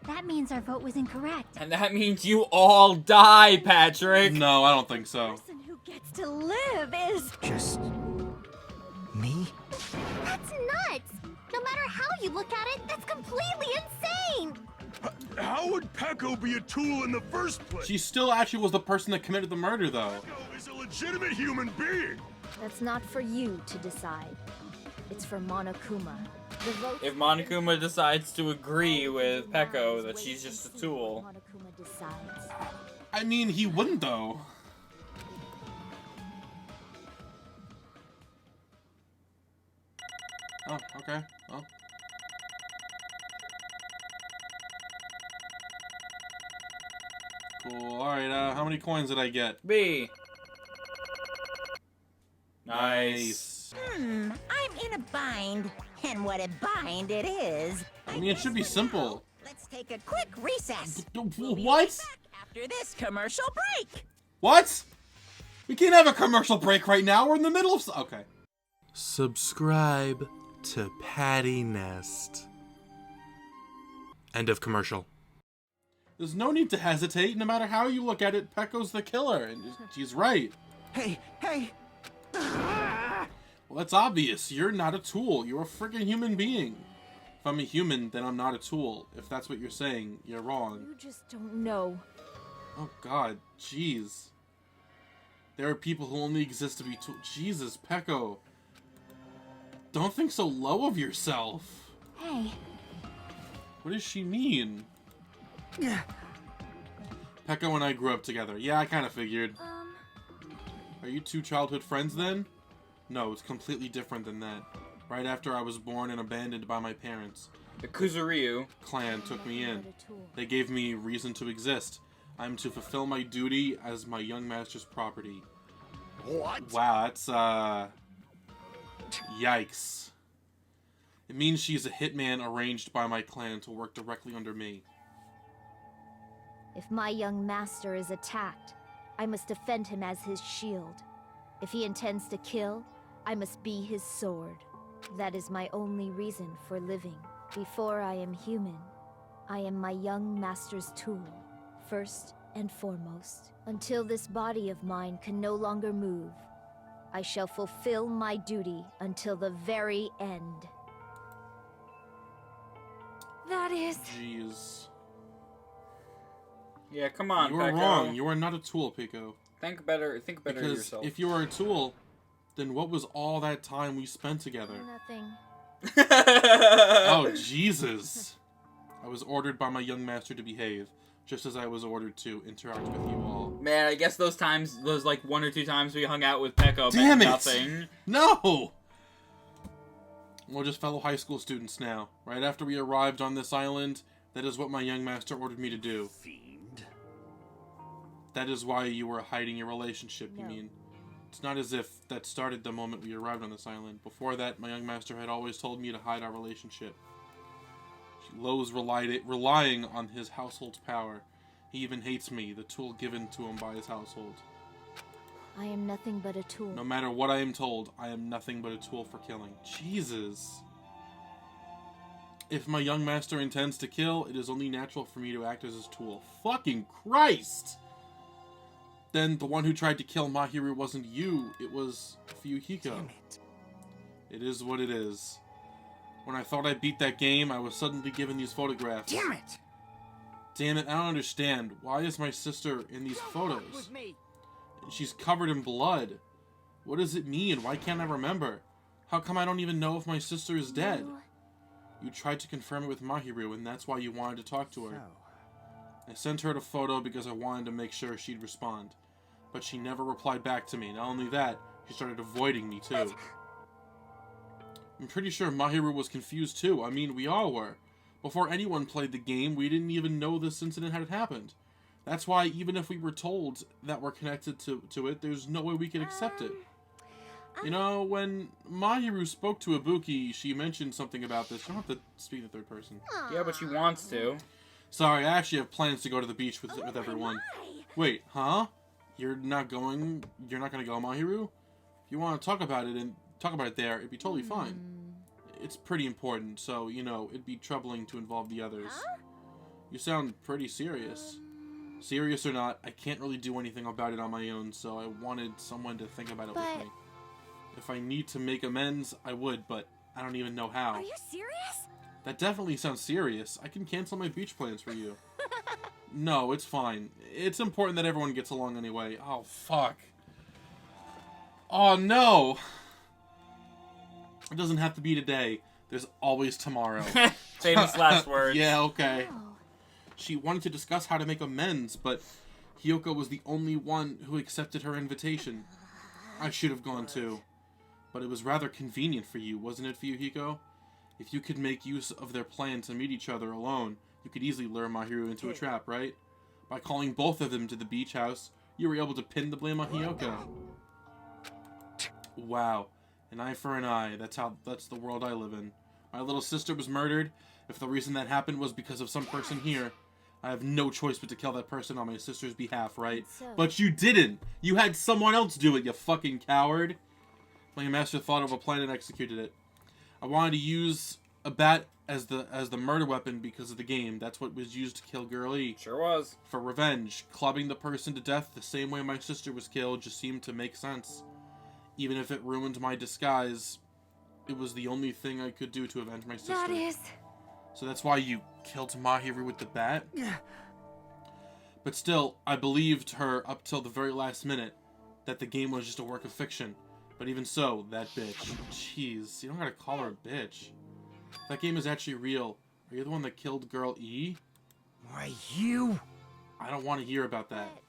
that means our vote was incorrect. And that means you all die, Patrick. No, I don't think so. The person who gets to live is... Just... me? That's nuts! No matter how you look at it, that's completely insane! How would Peko be a tool in the first place? She still actually was the person that committed the murder, though. Peko is a legitimate human being. That's not for you to decide. It's for Monokuma. The vote. If Monokuma decides to agree with Peko that she's just a tool. Monokuma decides. I mean, he wouldn't, though. Oh, okay. Well. Cool. Alright, how many coins did I get? B. Nice. I'm in a bind. And what a bind it is. I mean, it should be simple. Let's take a quick recess. What? After this commercial break. What? We can't have a commercial break right now. We're in the middle of... Okay. Subscribe to PattyNest. End of commercial. There's no need to hesitate. No matter how you look at it, Peko's the killer. And she's right. Hey, hey! Well, that's obvious. You're not a tool. You're a freaking human being. If I'm a human, then I'm not a tool. If that's what you're saying, you're wrong. You just don't know. Oh, God. Jeez. There are people who only exist to be tools. Jesus, Peko. Don't think so low of yourself. Hey. What does she mean? Peko and I grew up together. Yeah, I kind of figured. Are you two childhood friends then? No, it's completely different than that. Right after I was born and abandoned by my parents, The Kuzuryu clan took me in. They gave me reason to exist. I'm to fulfill my duty as my young master's property. What? Wow, that's, yikes. It means she's a hitman arranged by my clan to work directly under me. If my young master is attacked, I must defend him as his shield. If he intends to kill, I must be his sword. That is my only reason for living. Before I am human, I am my young master's tool, first and foremost. Until this body of mine can no longer move, I shall fulfill my duty until the very end. That is... Jeez. Yeah, come on, You are Peko. wrong. You are not a tool, Peko. Think better Because of yourself. if you are a tool, then what was all that time we spent together? Nothing. Oh, Jesus. I was ordered by my young master to behave, just as I was ordered to interact with you all. Man, I guess those like 1 or 2 times we hung out with Peko Damn meant it! nothing. No! We're just fellow high school students now. Right after we arrived on this island, that is what my young master ordered me to do. Fiend. That is why you were hiding your relationship, you No. mean? It's not as if that started the moment we arrived on this island. Before that, my young master had always told me to hide our relationship. Lowe's relying on his household's power. He even hates me, the tool given to him by his household. I am nothing but a tool. No matter what I am told, I am nothing but a tool for killing. Jesus. If my young master intends to kill, it is only natural for me to act as his tool. Fucking Christ! Then the one who tried to kill Mahiru wasn't you, it was Fuyuhiko. Damn it. It is what it is. When I thought I beat that game, I was suddenly given these photographs. Damn it! Damn it, I don't understand. Why is my sister in these photos? She's covered in blood. What does it mean? Why can't I remember? How come I don't even know if my sister is dead? You tried to confirm it with Mahiru, and that's why you wanted to talk to her. I sent her the photo because I wanted to make sure she'd respond. But she never replied back to me. Not only that, she started avoiding me too. I'm pretty sure Mahiru was confused too. I mean, we all were. Before anyone played the game, we didn't even know this incident had happened. That's why even if we were told that we're connected to it, there's no way we could accept it. You know, when Mahiru spoke to Ibuki, she mentioned something about this. You don't have to speak in the third person. Yeah, but she wants to. Sorry, I actually have plans to go to the beach with everyone. Wait, huh? You're not gonna go, Mahiru? If you want to talk about it there, it'd be totally fine. It's pretty important, so, you know, it'd be troubling to involve the others. You sound pretty serious. Serious or not, I can't really do anything about it on my own, so I wanted someone to think about it with me. If I need to make amends, I would, but I don't even know how. Are you serious? That definitely sounds serious. I can cancel my beach plans for you. No, it's fine. It's important that everyone gets along anyway. Oh, fuck. Oh, no! It doesn't have to be today. There's always tomorrow. Famous last words. Yeah, okay. She wanted to discuss how to make amends, but Hiyoko was the only one who accepted her invitation. I should have gone too. But it was rather convenient for you, wasn't it, Fuyuhiko? If you could make use of their plan to meet each other alone, you could easily lure Mahiru into a trap, right? By calling both of them to the beach house, you were able to pin the blame on Hiyoko. Wow. An eye for an eye. That's the world I live in. My little sister was murdered. If the reason that happened was because of some person here, I have no choice but to kill that person on my sister's behalf, right? But you didn't! You had someone else do it, you fucking coward! My master thought of a plan and executed it. I wanted to use a bat as the murder weapon because of the game. That's what was used to kill Girl E. Sure was. For revenge. Clubbing the person to death the same way my sister was killed just seemed to make sense. Even if it ruined my disguise, it was the only thing I could do to avenge my sister. That is... So that's why you killed Mahiru with the bat? But still, I believed her up till the very last minute that the game was just a work of fiction. But even so, that bitch. Jeez, you don't gotta call her a bitch. That game is actually real. Are you the one that killed Girl E? Why, you? I don't want to hear about that.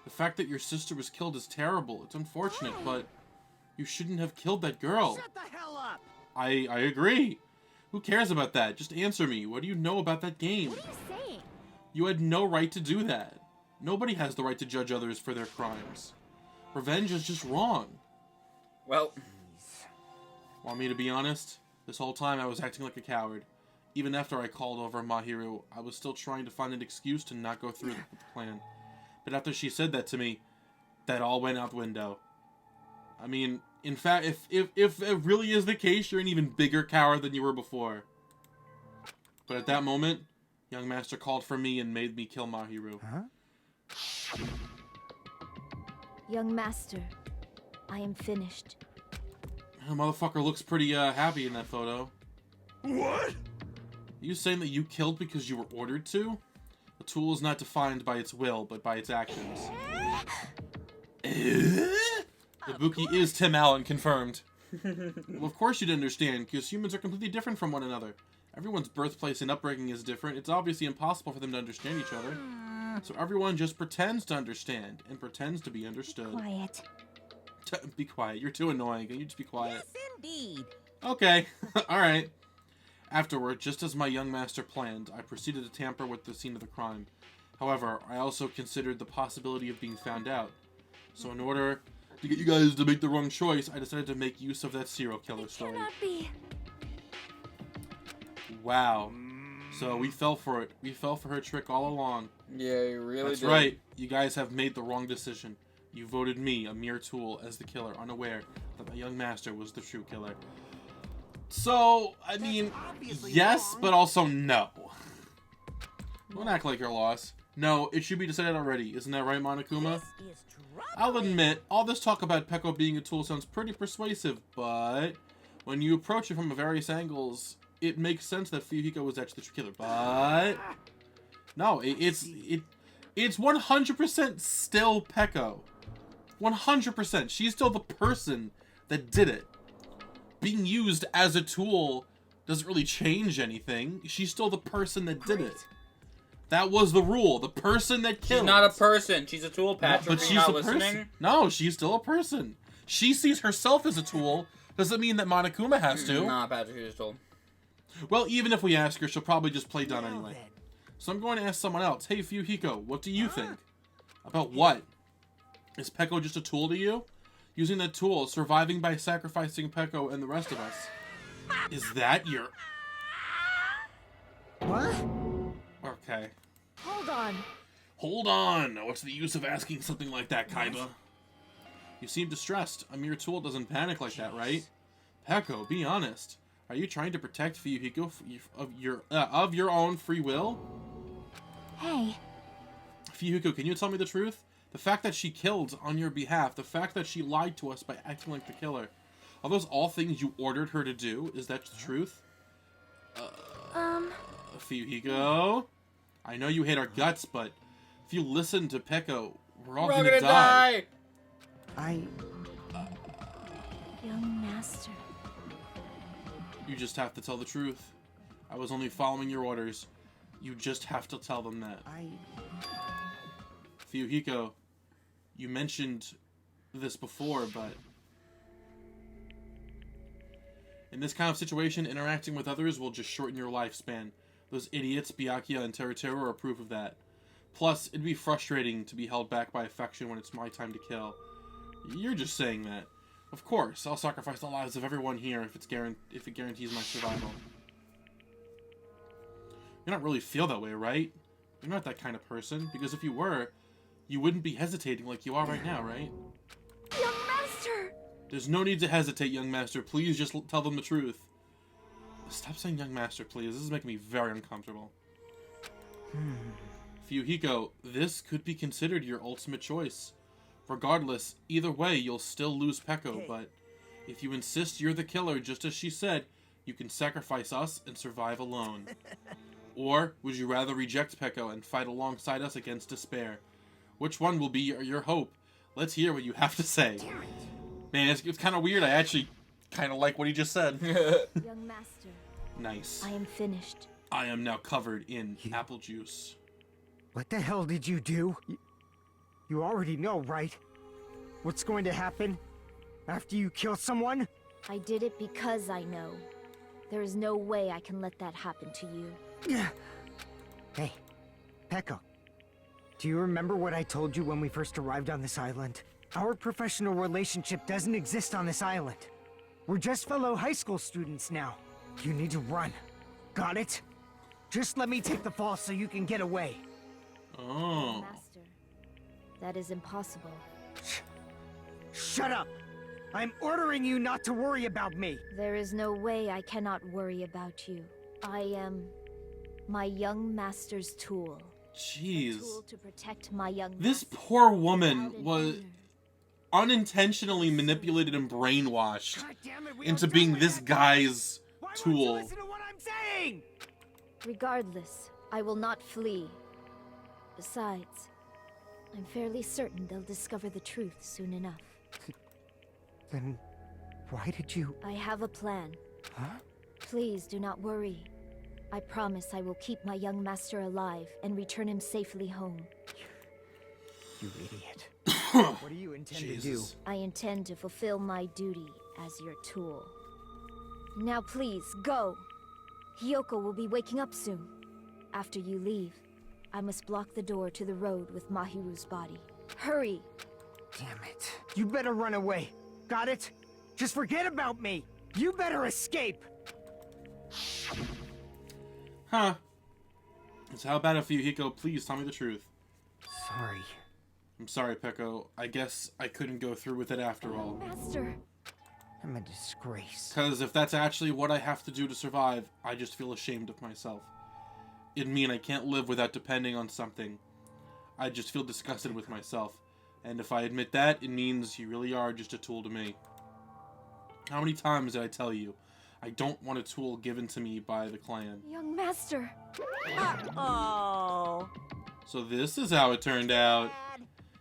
The fact that your sister was killed is terrible. It's unfortunate, but you shouldn't have killed that girl. Shut the hell up! I agree. Who cares about that? Just answer me. What do you know about that game? What are you saying? You had no right to do that. Nobody has the right to judge others for their crimes. Revenge is just wrong. Well... Want me to be honest? This whole time I was acting like a coward. Even after I called over Mahiru, I was still trying to find an excuse to not go through with the plan. But after she said that to me, that all went out the window. I mean, in fact, if it really is the case, you're an even bigger coward than you were before. But at that moment, young master called for me and made me kill Mahiru. Huh? Young master, I am finished. The motherfucker looks pretty happy in that photo. What? You saying that you killed because you were ordered to? A tool is not defined by its will, but by its actions. Ibuki is Tim Allen, confirmed. Well, of course you'd understand, because humans are completely different from one another. Everyone's birthplace and upbringing is different. It's obviously impossible for them to understand each other. So everyone just pretends to understand, and pretends to be understood. Quiet. Be quiet. You're too annoying. Can you just be quiet? Yes, indeed. Okay, alright. Afterward, just as my young master planned, I proceeded to tamper with the scene of the crime. However, I also considered the possibility of being found out. So in order to get you guys to make the wrong choice, I decided to make use of that serial killer story. Cannot be. Wow. So we fell for it. We fell for her trick all along. Yeah, you really That's did. right. You guys have made the wrong decision. You voted me, a mere tool, as the killer, unaware that my young master was the true killer. So, I mean, yes, but also no. Don't act like you're lost. No, it should be decided already. Isn't that right, Monokuma? I'll admit, all this talk about Peko being a tool sounds pretty persuasive, but when you approach it from various angles, it makes sense that Fuyuhiko was actually the true killer. But no, it's 100% still Peko. 100%. She's still the person that did it. Being used as a tool doesn't really change anything. She's still the person that did it. That was the rule. The person that killed. She's not a person. She's a tool, Patrick. No, but she's a person. No, she's still a person. She sees herself as a tool. Doesn't mean that Monokuma has to. Nah, Patrick, she's a tool. Well, even if we ask her, she'll probably just play dumb anyway. So I'm going to ask someone else. Hey, Fuyuhiko, what do you think? About what? Is Peko just a tool to you? Using that tool, surviving by sacrificing Peko and the rest of us. Is that your... What? Okay. Hold on. Hold on! What's the use of asking something like that, Kaiba? You seem distressed. A mere tool doesn't panic like that, right? Peko, be honest. Are you trying to protect Fuyuhiko of your own free will? Hey. Fuyuhiko, can you tell me the truth? The fact that she killed on your behalf, the fact that she lied to us by acting like the killer, are those all things you ordered her to do? Is that the truth? Fuyuhiko? I know you hate our guts, but if you listen to Peko, we're all gonna die. Young master. You just have to tell the truth. I was only following your orders. You just have to tell them that. Fuyuhiko, you mentioned this before, but in this kind of situation, interacting with others will just shorten your lifespan. Those idiots, Byakuya and Teruteru, are proof of that. Plus, it'd be frustrating to be held back by affection when it's my time to kill. You're just saying that. Of course, I'll sacrifice the lives of everyone here if it guarantees my survival. You don't really feel that way, right? You're not that kind of person, because if you were, you wouldn't be hesitating like you are right now, right? Young master! There's no need to hesitate, young master. Please just tell them the truth. Stop saying young master, please. This is making me very uncomfortable. Fuyuhiko, this could be considered your ultimate choice. Regardless, either way, you'll still lose Peko, but if you insist you're the killer, just as she said, you can sacrifice us and survive alone. Or, would you rather reject Peko and fight alongside us against despair? Which one will be your hope? Let's hear what you have to say. Man, it's kind of weird. I actually kind of like what he just said. Young master. Nice. I am finished. I am now covered in apple juice. What the hell did you do? You already know, right? What's going to happen after you kill someone? I did it because I know. There is no way I can let that happen to you. Hey, Peko. Do you remember what I told you when we first arrived on this island? Our professional relationship doesn't exist on this island. We're just fellow high school students now. You need to run. Got it? Just let me take the fall so you can get away. Oh. Master, that is impossible. Shut up! I'm ordering you not to worry about me! There is no way I cannot worry about you. I am my young master's tool. Jeez. A tool to protect my young This poor woman was unintentionally manipulated and brainwashed into being this guy's tool. Listen to what I'm saying! Regardless, I will not flee. Besides, I'm fairly certain they'll discover the truth soon enough. Then why did you... I have a plan. Huh? Please do not worry. I promise I will keep my young master alive and return him safely home. You idiot. What do you intend to do? I intend to fulfill my duty as your tool. Now please, go. Hiyoko will be waking up soon. After you leave, I must block the door to the road with Mahiru's body. Hurry! Damn it. You better run away. Got it? Just forget about me. You better escape. Huh. So how about if Fuyuhiko, please tell me the truth? Sorry. I'm sorry, Peko. I guess I couldn't go through with it after all. Master! I'm a disgrace. Because if that's actually what I have to do to survive, I just feel ashamed of myself. It'd mean I can't live without depending on something. I just feel disgusted with myself. And if I admit that, it means you really are just a tool to me. How many times did I tell you? I don't want a tool given to me by the clan. Young master! Uh-oh. So this is how it turned out.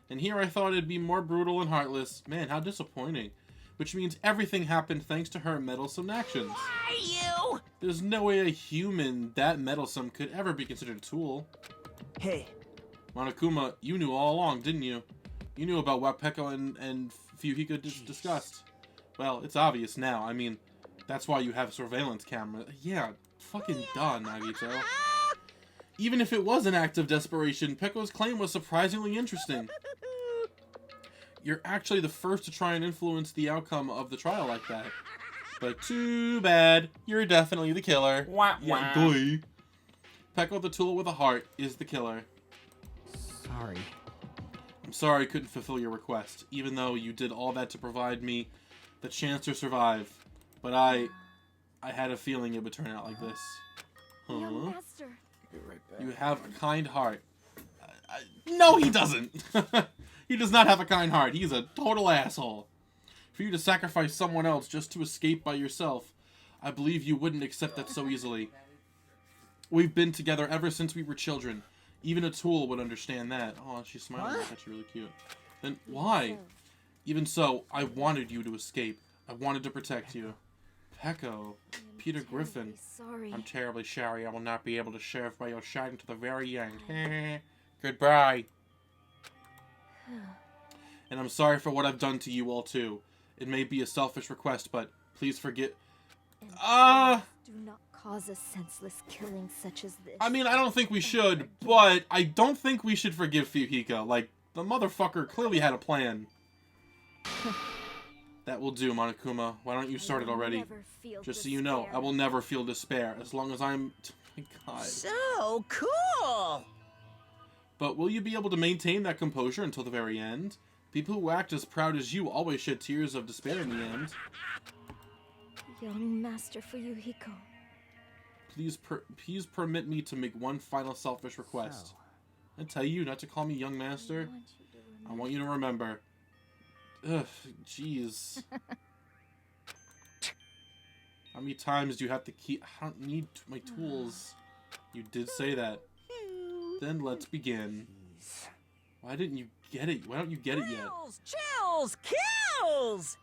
And here I thought it'd be more brutal and heartless. Man, how disappointing. Which means everything happened thanks to her meddlesome actions. Why you? There's no way a human that meddlesome could ever be considered a tool. Hey. Monokuma, you knew all along, didn't you? You knew about what Peko and Fuyuhiko discussed. Well, it's obvious now. I mean, that's why you have surveillance camera. Yeah, fucking done, Nagito. Even if it was an act of desperation, Peko's claim was surprisingly interesting. You're actually the first to try and influence the outcome of the trial like that. But too bad. You're definitely the killer. Wah, Yeah, wah. boy. Peko the tool with a heart is the killer. Sorry. I'm sorry I couldn't fulfill your request, even though you did all that to provide me the chance to survive. But I had a feeling it would turn out like this. Young Huh? master! Be right back. You have a kind heart. No, he doesn't. He does not have a kind heart. He's a total asshole. For you to sacrifice someone else just to escape by yourself, I believe you wouldn't accept that so easily. We've been together ever since we were children. Even a tool would understand that. Oh, she's smiling. That's actually really cute. Then why? Even so, I wanted you to escape. I wanted to protect you. Peko. Peter Griffin. Sorry. I'm terribly sorry. I will not be able to serve by your side until the very end. Goodbye. And I'm sorry for what I've done to you all too. It may be a selfish request, but please forget. Do not cause a senseless killing such as this. I mean, I don't think we should, but I don't think we should forgive Fuyuhiko. Like, the motherfucker clearly had a plan. That will do, Monokuma. Why don't you start it already? Just so you know, I will never feel despair as long as I'm... Oh my god. So cool! But will you be able to maintain that composure until the very end? People who act as proud as you always shed tears of despair in the end. Young master Fuyuhiko. Please permit me to make one final selfish request. I tell you not to call me young master. I want you to remember. Ugh, jeez. How many times do you have to keep... I don't need my tools. You did say that. Then let's begin. Why didn't you get it? Why don't you get it yet? Chills! Kills!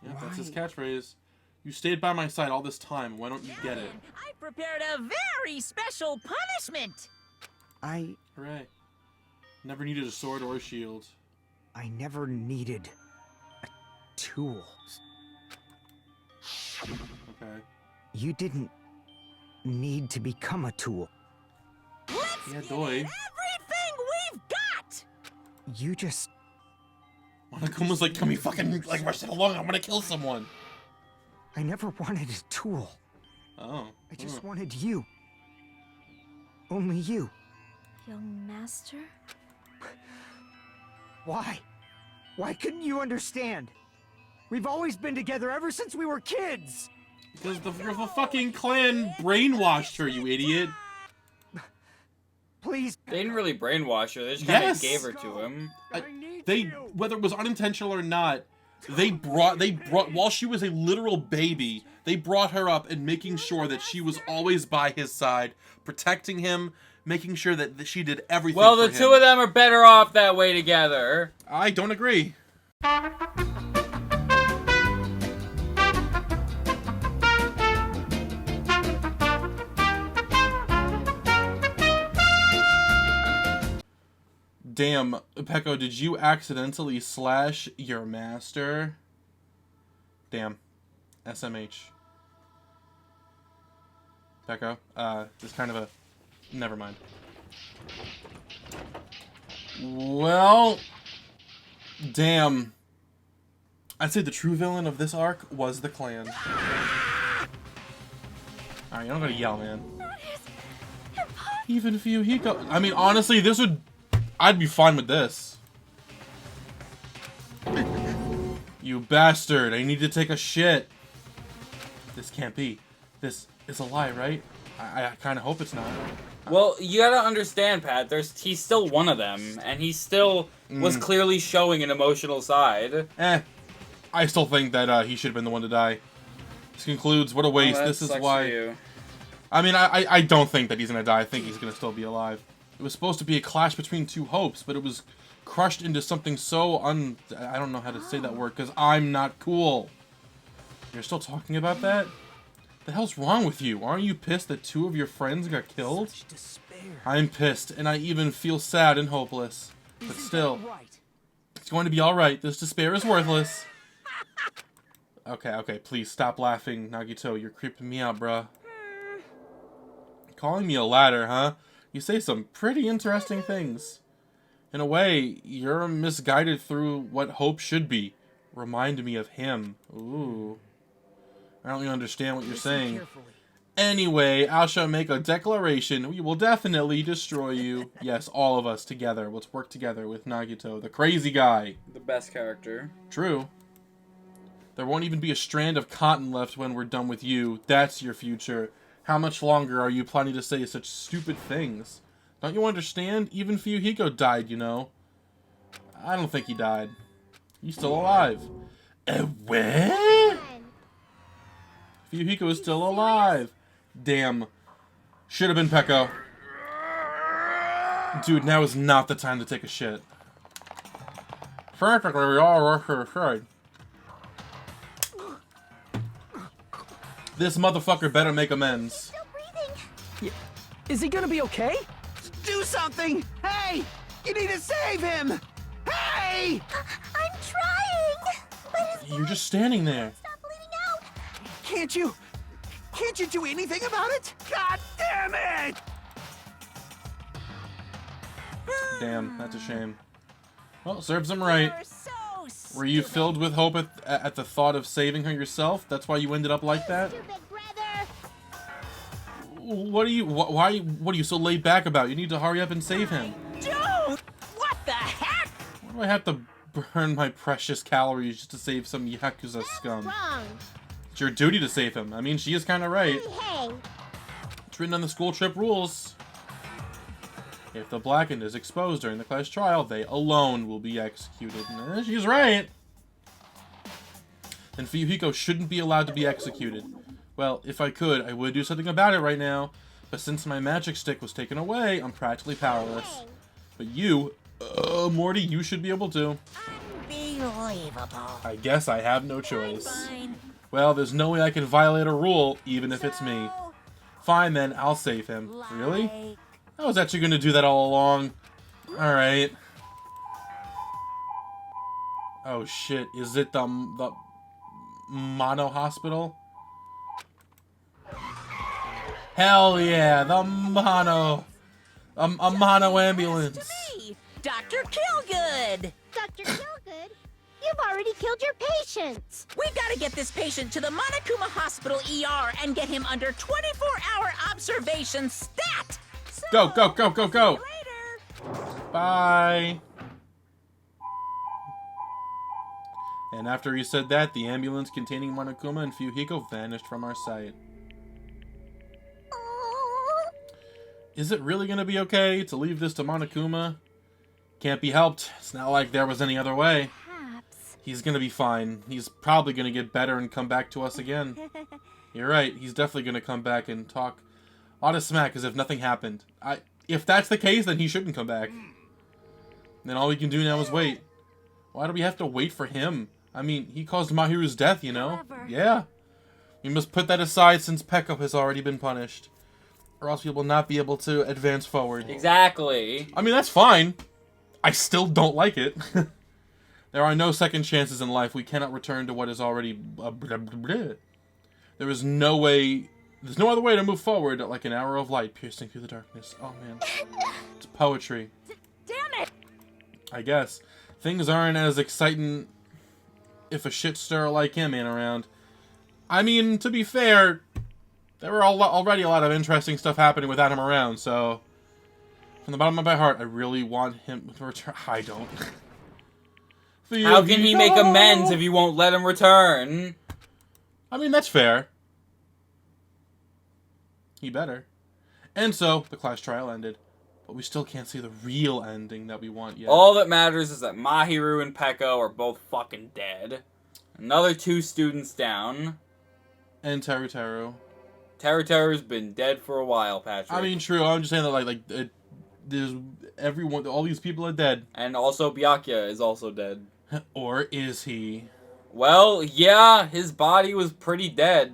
Yeah, that's his catchphrase. You stayed by my side all this time. Why don't you get it? I prepared a very special punishment! Hooray. Never needed a sword or a shield. I never needed a tool. Okay. You didn't need to become a tool. Let's Yeah, get doy. everything we've got! You just... Monokuma's like, can we fucking, like, rush it along? I'm gonna kill someone. I never wanted a tool. Oh. I just wanted you. Only you. Young master? Why? Why couldn't you understand? We've always been together ever since we were kids! Because the fucking clan brainwashed her, you idiot. Please. They didn't really brainwash her. They just kind of Yes. gave her to him. They, whether it was unintentional or not, they brought, while she was a literal baby, they brought her up and making sure that she was always by his side, protecting him, making sure that she did everything Well, for the him. two of them are better off that way together. I don't agree. Damn, Peko, did you accidentally slash your master? Damn. SMH. Peko. Just kind of a... Never mind. Well... Damn. I'd say the true villain of this arc was the clan. Alright, you don't gotta yell, man. Even Fuyuhiko... I mean, honestly, this would... I'd be fine with this. You bastard, I need to take a shit. This can't be. This is a lie, right? I kind of hope it's not. Well, you gotta understand, Pat, he's still one of them, and he still was clearly showing an emotional side. I still think that he should have been the one to die. This concludes, what a waste. This is why... I mean, I don't think that he's gonna die. I think he's gonna still be alive. It was supposed to be a clash between two hopes, but it was crushed into something so I don't know how to say that word, because I'm not cool. You're still talking about that? The hell's wrong with you? Aren't you pissed that 2 of your friends got killed? Such despair. I'm pissed, and I even feel sad and hopeless. But still, it's going to be alright. This despair is worthless. Okay, please stop laughing, Nagito. You're creeping me out, bruh. Calling me a ladder, huh? You say some pretty interesting things. In a way, you're misguided through what hope should be. Remind me of him. Ooh. I don't really understand what you're saying. Anyway, I shall make a declaration. We will definitely destroy you. Yes, all of us together. Let's work together with Nagito, the crazy guy. The best character. True. There won't even be a strand of cotton left when we're done with you. That's your future. How much longer are you planning to say such stupid things? Don't you understand? Even Fuyuhiko died, you know. I don't think he died. He's still alive. What? Fuyuhiko is still alive. Damn. Should have been Peko. Dude, now is not the time to take a shit. Frankly, we all rush to the side. This motherfucker better make amends. Is he gonna be okay? Do something! Hey! You need to save him! Hey! I'm trying! But his You're just standing there. stop bleeding out! Can't you do anything about it? God damn it! Damn, that's a shame. Well, serves him right. You're so Were you filled with hope at the thought of saving her yourself? That's why you ended up like that? Stupid brother! What are you so laid back about? You need to hurry up and save him. Dude! What the heck? Why do I have to burn my precious calories just to save some Yakuza scum? Wrong! It's your duty to save him. I mean, she is kind of right. Hey! It's written on the school trip rules. If the blackened is exposed during the class trial, they alone will be executed. She's right. Then Fuyuhiko shouldn't be allowed to be executed. Well, if I could, I would do something about it right now. But since my magic stick was taken away, I'm practically powerless. But you, Morty, you should be able to. Unbelievable. I guess I have no choice. Fine. Well, there's no way I can violate a rule, even if it's me. Fine then, I'll save him. Really? I was actually going to do that all along. Alright. Oh shit, is it the Mono Hospital? Hell yeah, the Mono. A Mono ambulance. To me, Dr. Killgood. Dr. Killgood, you've already killed your patients! We gotta get this patient to the Monokuma Hospital ER and get him under 24-hour observation stat. Go, go, go, go, go. Later. Bye. And after he said that, the ambulance containing Monokuma and Fuyuhiko vanished from our sight. Is it really going to be okay to leave this to Monokuma? Can't be helped. It's not like there was any other way. Perhaps. He's going to be fine. He's probably going to get better and come back to us again. You're right. He's definitely going to come back and talk all the smack as if nothing happened. If that's the case, then he shouldn't come back. Then all we can do now is wait. Why do we have to wait for him? I mean, he caused Mahiru's death, you know? Yeah. We must put that aside since Peko has already been punished. Or else we will not be able to advance forward. Exactly. I mean, that's fine. I still don't like it. There are no second chances in life. We cannot return to what is already... There is no way There's no other way to move forward like an arrow of light piercing through the darkness. Oh, man. It's poetry. Damn it! I guess. Things aren't as exciting if a shit stirrer like him ain't around. I mean, to be fair, there were already a lot of interesting stuff happening without him around, so... From the bottom of my heart, I really want him to return. I don't. How can he make amends if you won't let him return? I mean, that's fair. He better. And so, the class trial ended. But we still can't see the real ending that we want yet. All that matters is that Mahiru and Peko are both fucking dead. Another 2 students down. And Teru. Teru's been dead for a while, Patrick. I mean, true. I'm just saying that, there's everyone, all these people are dead. And also Byakuya is also dead. Or is he? Well, yeah, his body was pretty dead.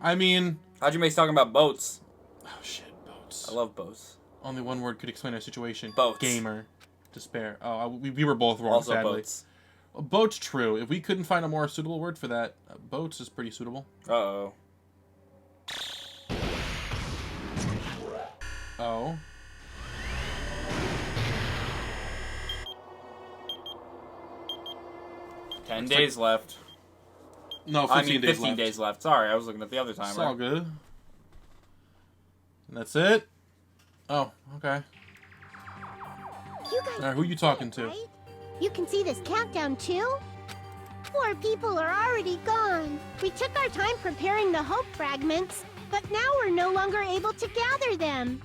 I mean... Hajime's talking about boats. Oh, shit, boats. I love boats. Only one word could explain our situation. Boats. Gamer. Despair. Oh, we were both wrong, also sadly. boats. Boats, true. If we couldn't find a more suitable word for that, boats is pretty suitable. Uh-oh. Oh. Ten days left. No, 15 15 days left. Sorry, I was looking at the other timer. It's all good. And that's it? Oh, okay. You guys Alright, who are you talking to? right? You can see this countdown too? 4 people are already gone. We took our time preparing the hope fragments, but now we're no longer able to gather them.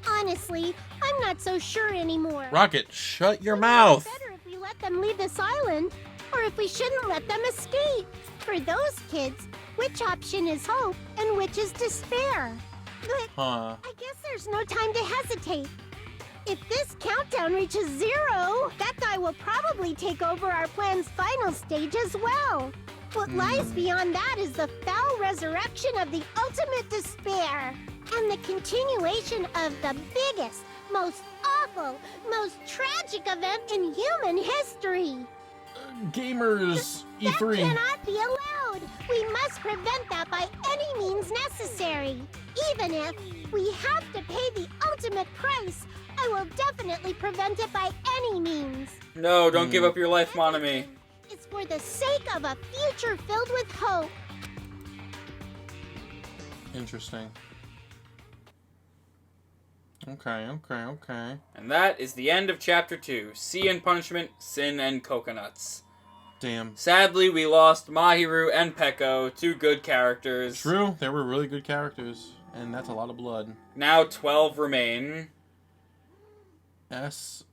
Honestly, I'm not so sure anymore. Rocket, shut your mouth! Better if we let them leave this island, or if we shouldn't let them escape. For those kids, which option is hope and which is despair? But I guess there's no time to hesitate. If this countdown reaches 0, that guy will probably take over our plan's final stage as well. What lies beyond that is the foul resurrection of the ultimate despair, and the continuation of the biggest, most awful, most tragic event in human history. Gamers E3. That cannot be allowed. We must prevent that by any means necessary. Even if we have to pay the ultimate price, I will definitely prevent it by any means. No, don't give up your life, Monami. It's for the sake of a future filled with hope. Interesting. Okay. And that is the end of Chapter 2. Sea and Punishment, Sin and Coconuts. Damn. Sadly, we lost Mahiru and Peko, 2 good characters. True, they were really good characters, and that's a lot of blood. Now 12 remain. SMH.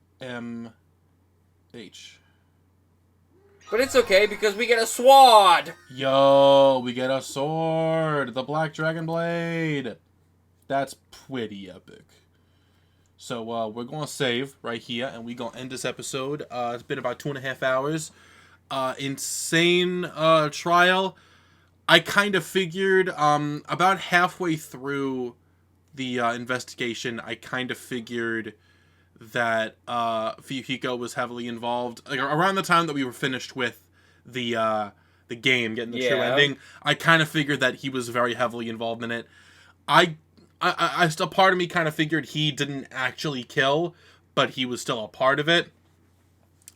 But it's okay because we get a sword! Yo, we get a sword! The Black Dragon Blade! That's pretty epic. So, we're gonna save right here, and we're gonna end this episode. It's been about 2.5 hours. Insane, trial. I kind of figured, about halfway through the, investigation, I kind of figured that Fuyuhiko was heavily involved. Like around the time that we were finished with the game, getting the true ending, I kind of figured that he was very heavily involved in it. I still, part of me kind of figured he didn't actually kill, but he was still a part of it.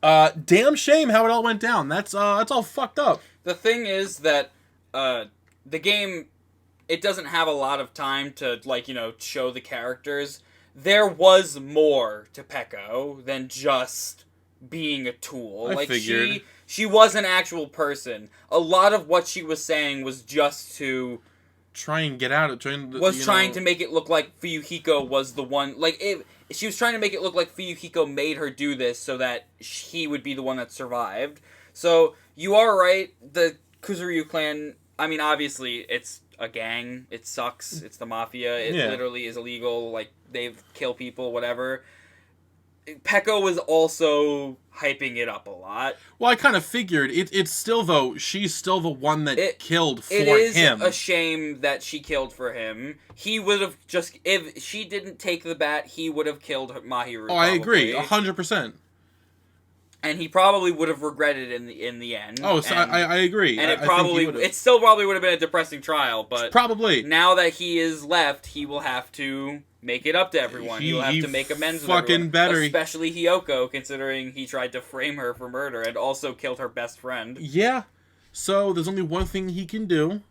Damn shame how it all went down. That's all fucked up. The thing is that the game, it doesn't have a lot of time to, like, you know, show the characters. There was more to Peko than just being a tool. I figured. She was an actual person. A lot of what she was saying was just to try and get out of trying to make it look like Fuyuhiko was the one. Like, she was trying to make it look like Fuyuhiko made her do this so that he would be the one that survived. So, you are right. The Kuzuryu clan, I mean, obviously, it's a gang. It sucks. It's the mafia. It literally is illegal. Like, they kill people, whatever. Peko was also hyping it up a lot. Well, I kind of figured. It's still, though, she's still the one that killed for him. It is a shame that she killed for him. He would have just... If she didn't take the bat, he would have killed Mahiru, Oh, I agree. 100%. And he probably would have regretted it in the end. Oh, so I agree. And it still probably would have been a depressing trial, but probably now that he is left, he will have to make it up to everyone. He will have to make amends with everyone. Better. Especially Hiyoko, considering he tried to frame her for murder and also killed her best friend. Yeah. So there's only one thing he can do.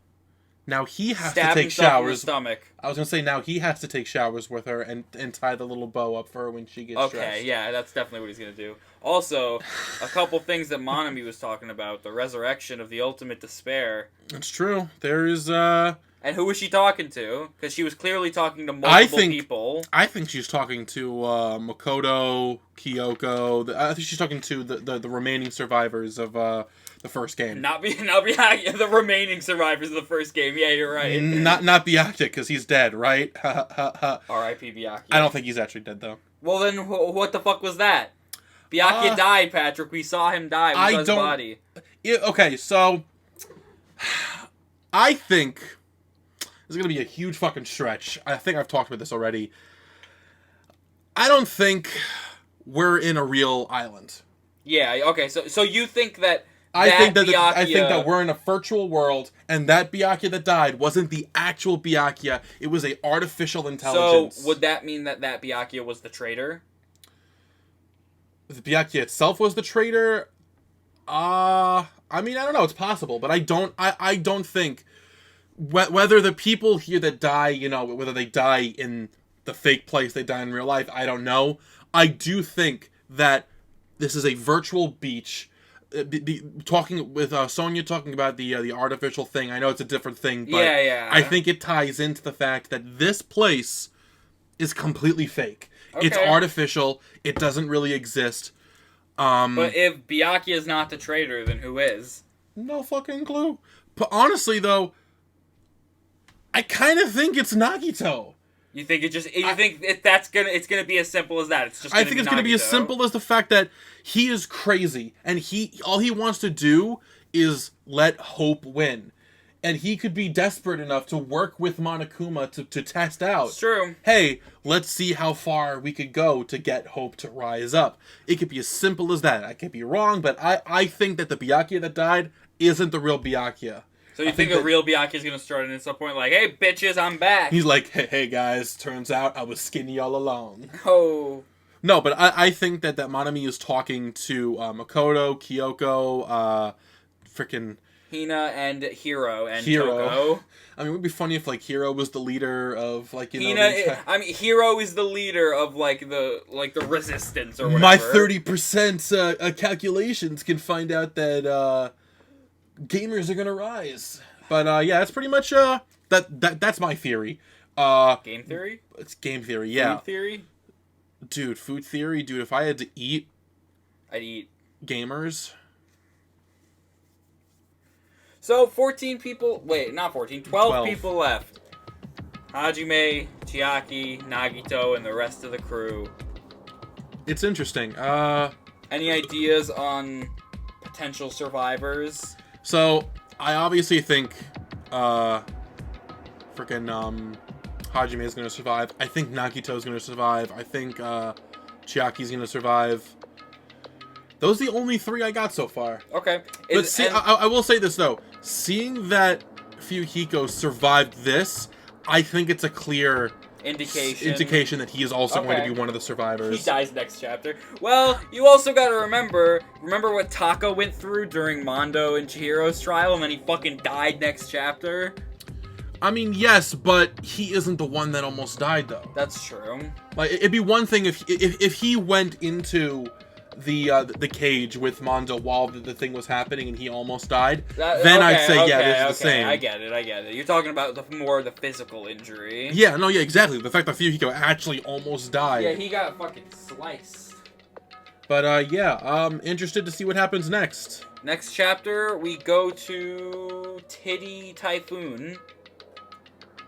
Now he has to take himself in the showers. stomach. I was gonna say now he has to take showers with her and tie the little bow up for her when she gets dressed. Okay, yeah, that's definitely what he's gonna do. Also, a couple things that Monami was talking about: the resurrection of the ultimate despair. That's true. There is And who was she talking to? Because she was clearly talking to multiple people. I think she's talking to Makoto, Kyoko. I think she's talking to the remaining survivors of the first game. Not Byakuya, the remaining survivors of the first game. Yeah, you're right. Not Byakuya, because he's dead, right? R.I.P. Byakuya. I don't think he's actually dead, though. Well, then what the fuck was that? Byakuya died, Patrick. We saw him die. We saw his body. Okay, so I think this is going to be a huge fucking stretch. I think I've talked about this already. I don't think we're in a real island. Yeah, okay, so you think that I think that we're in a virtual world, and that Byakuya that died wasn't the actual Byakuya. It was a artificial intelligence. So would that mean that Byakuya was the traitor? The Byakuya itself was the traitor? I mean, I don't know. It's possible, but I don't think whether the people here that die, whether they die in the fake place, they die in real life, I don't know. I do think that this is a virtual beach. Talking with Sonia, talking about the artificial thing. I know it's a different thing, but yeah. I think it ties into the fact that this place is completely fake. Okay. It's artificial. It doesn't really exist. But if Byakuya is not the traitor, then who is? No fucking clue. But honestly, though, I kind of think it's Nagito. You think it's gonna be as simple as that? It's just. I think it's gonna be as simple as the fact that he is crazy, and all he wants to do is let Hope win, and he could be desperate enough to work with Monokuma to test out. It's true. Hey, let's see how far we could go to get Hope to rise up. It could be as simple as that. I could be wrong, but I think that the Byakuya that died isn't the real Byakuya. So you think the real Byakuya is going to start in at some point like, hey, bitches, I'm back. He's like, hey, guys, turns out I was skinny all along. Oh. No, but I think that Monami is talking to Makoto, Kyoko, freaking Hina and Hiro and Hiro. Toko. I mean, it would be funny if, Hiro was the leader of, Hiro is the leader of, the resistance or whatever. My 30% calculations can find out that, gamers are gonna rise. But yeah, that's pretty much that's my theory. Game theory? It's game theory, yeah. Food theory? Dude, food theory, dude, if I had to eat, I'd eat gamers. So 14 people, wait, not 14, 12 people left. Hajime, Chiaki, Nagito, and the rest of the crew. It's interesting. Any ideas on potential survivors? So, I obviously think, Hajime is going to survive. I think Nagito is going to survive. I think, Chiaki's going to survive. Those are the only three I got so far. Okay. But I will say this, though. Seeing that Fuyuhiko survived this, I think it's a clear indication that he is also going to be one of the survivors. He dies next chapter. Well, you also got to remember what Taka went through during Mondo and Chihiro's trial, and then he fucking died next chapter. I mean, yes, but he isn't the one that almost died, though. That's true. It'd be one thing if he went into the cage with Mondo while the thing was happening and he almost died, then I'd say, this is the same. I get it. You're talking about more the physical injury. Yeah, exactly. The fact that Fuyuhiko actually almost died. Yeah, he got fucking sliced. But, yeah, interested to see what happens next. Next chapter, we go to Titty Typhoon.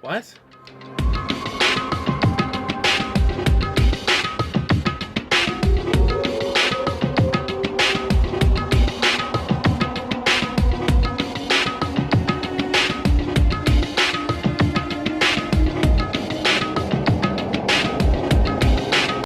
What?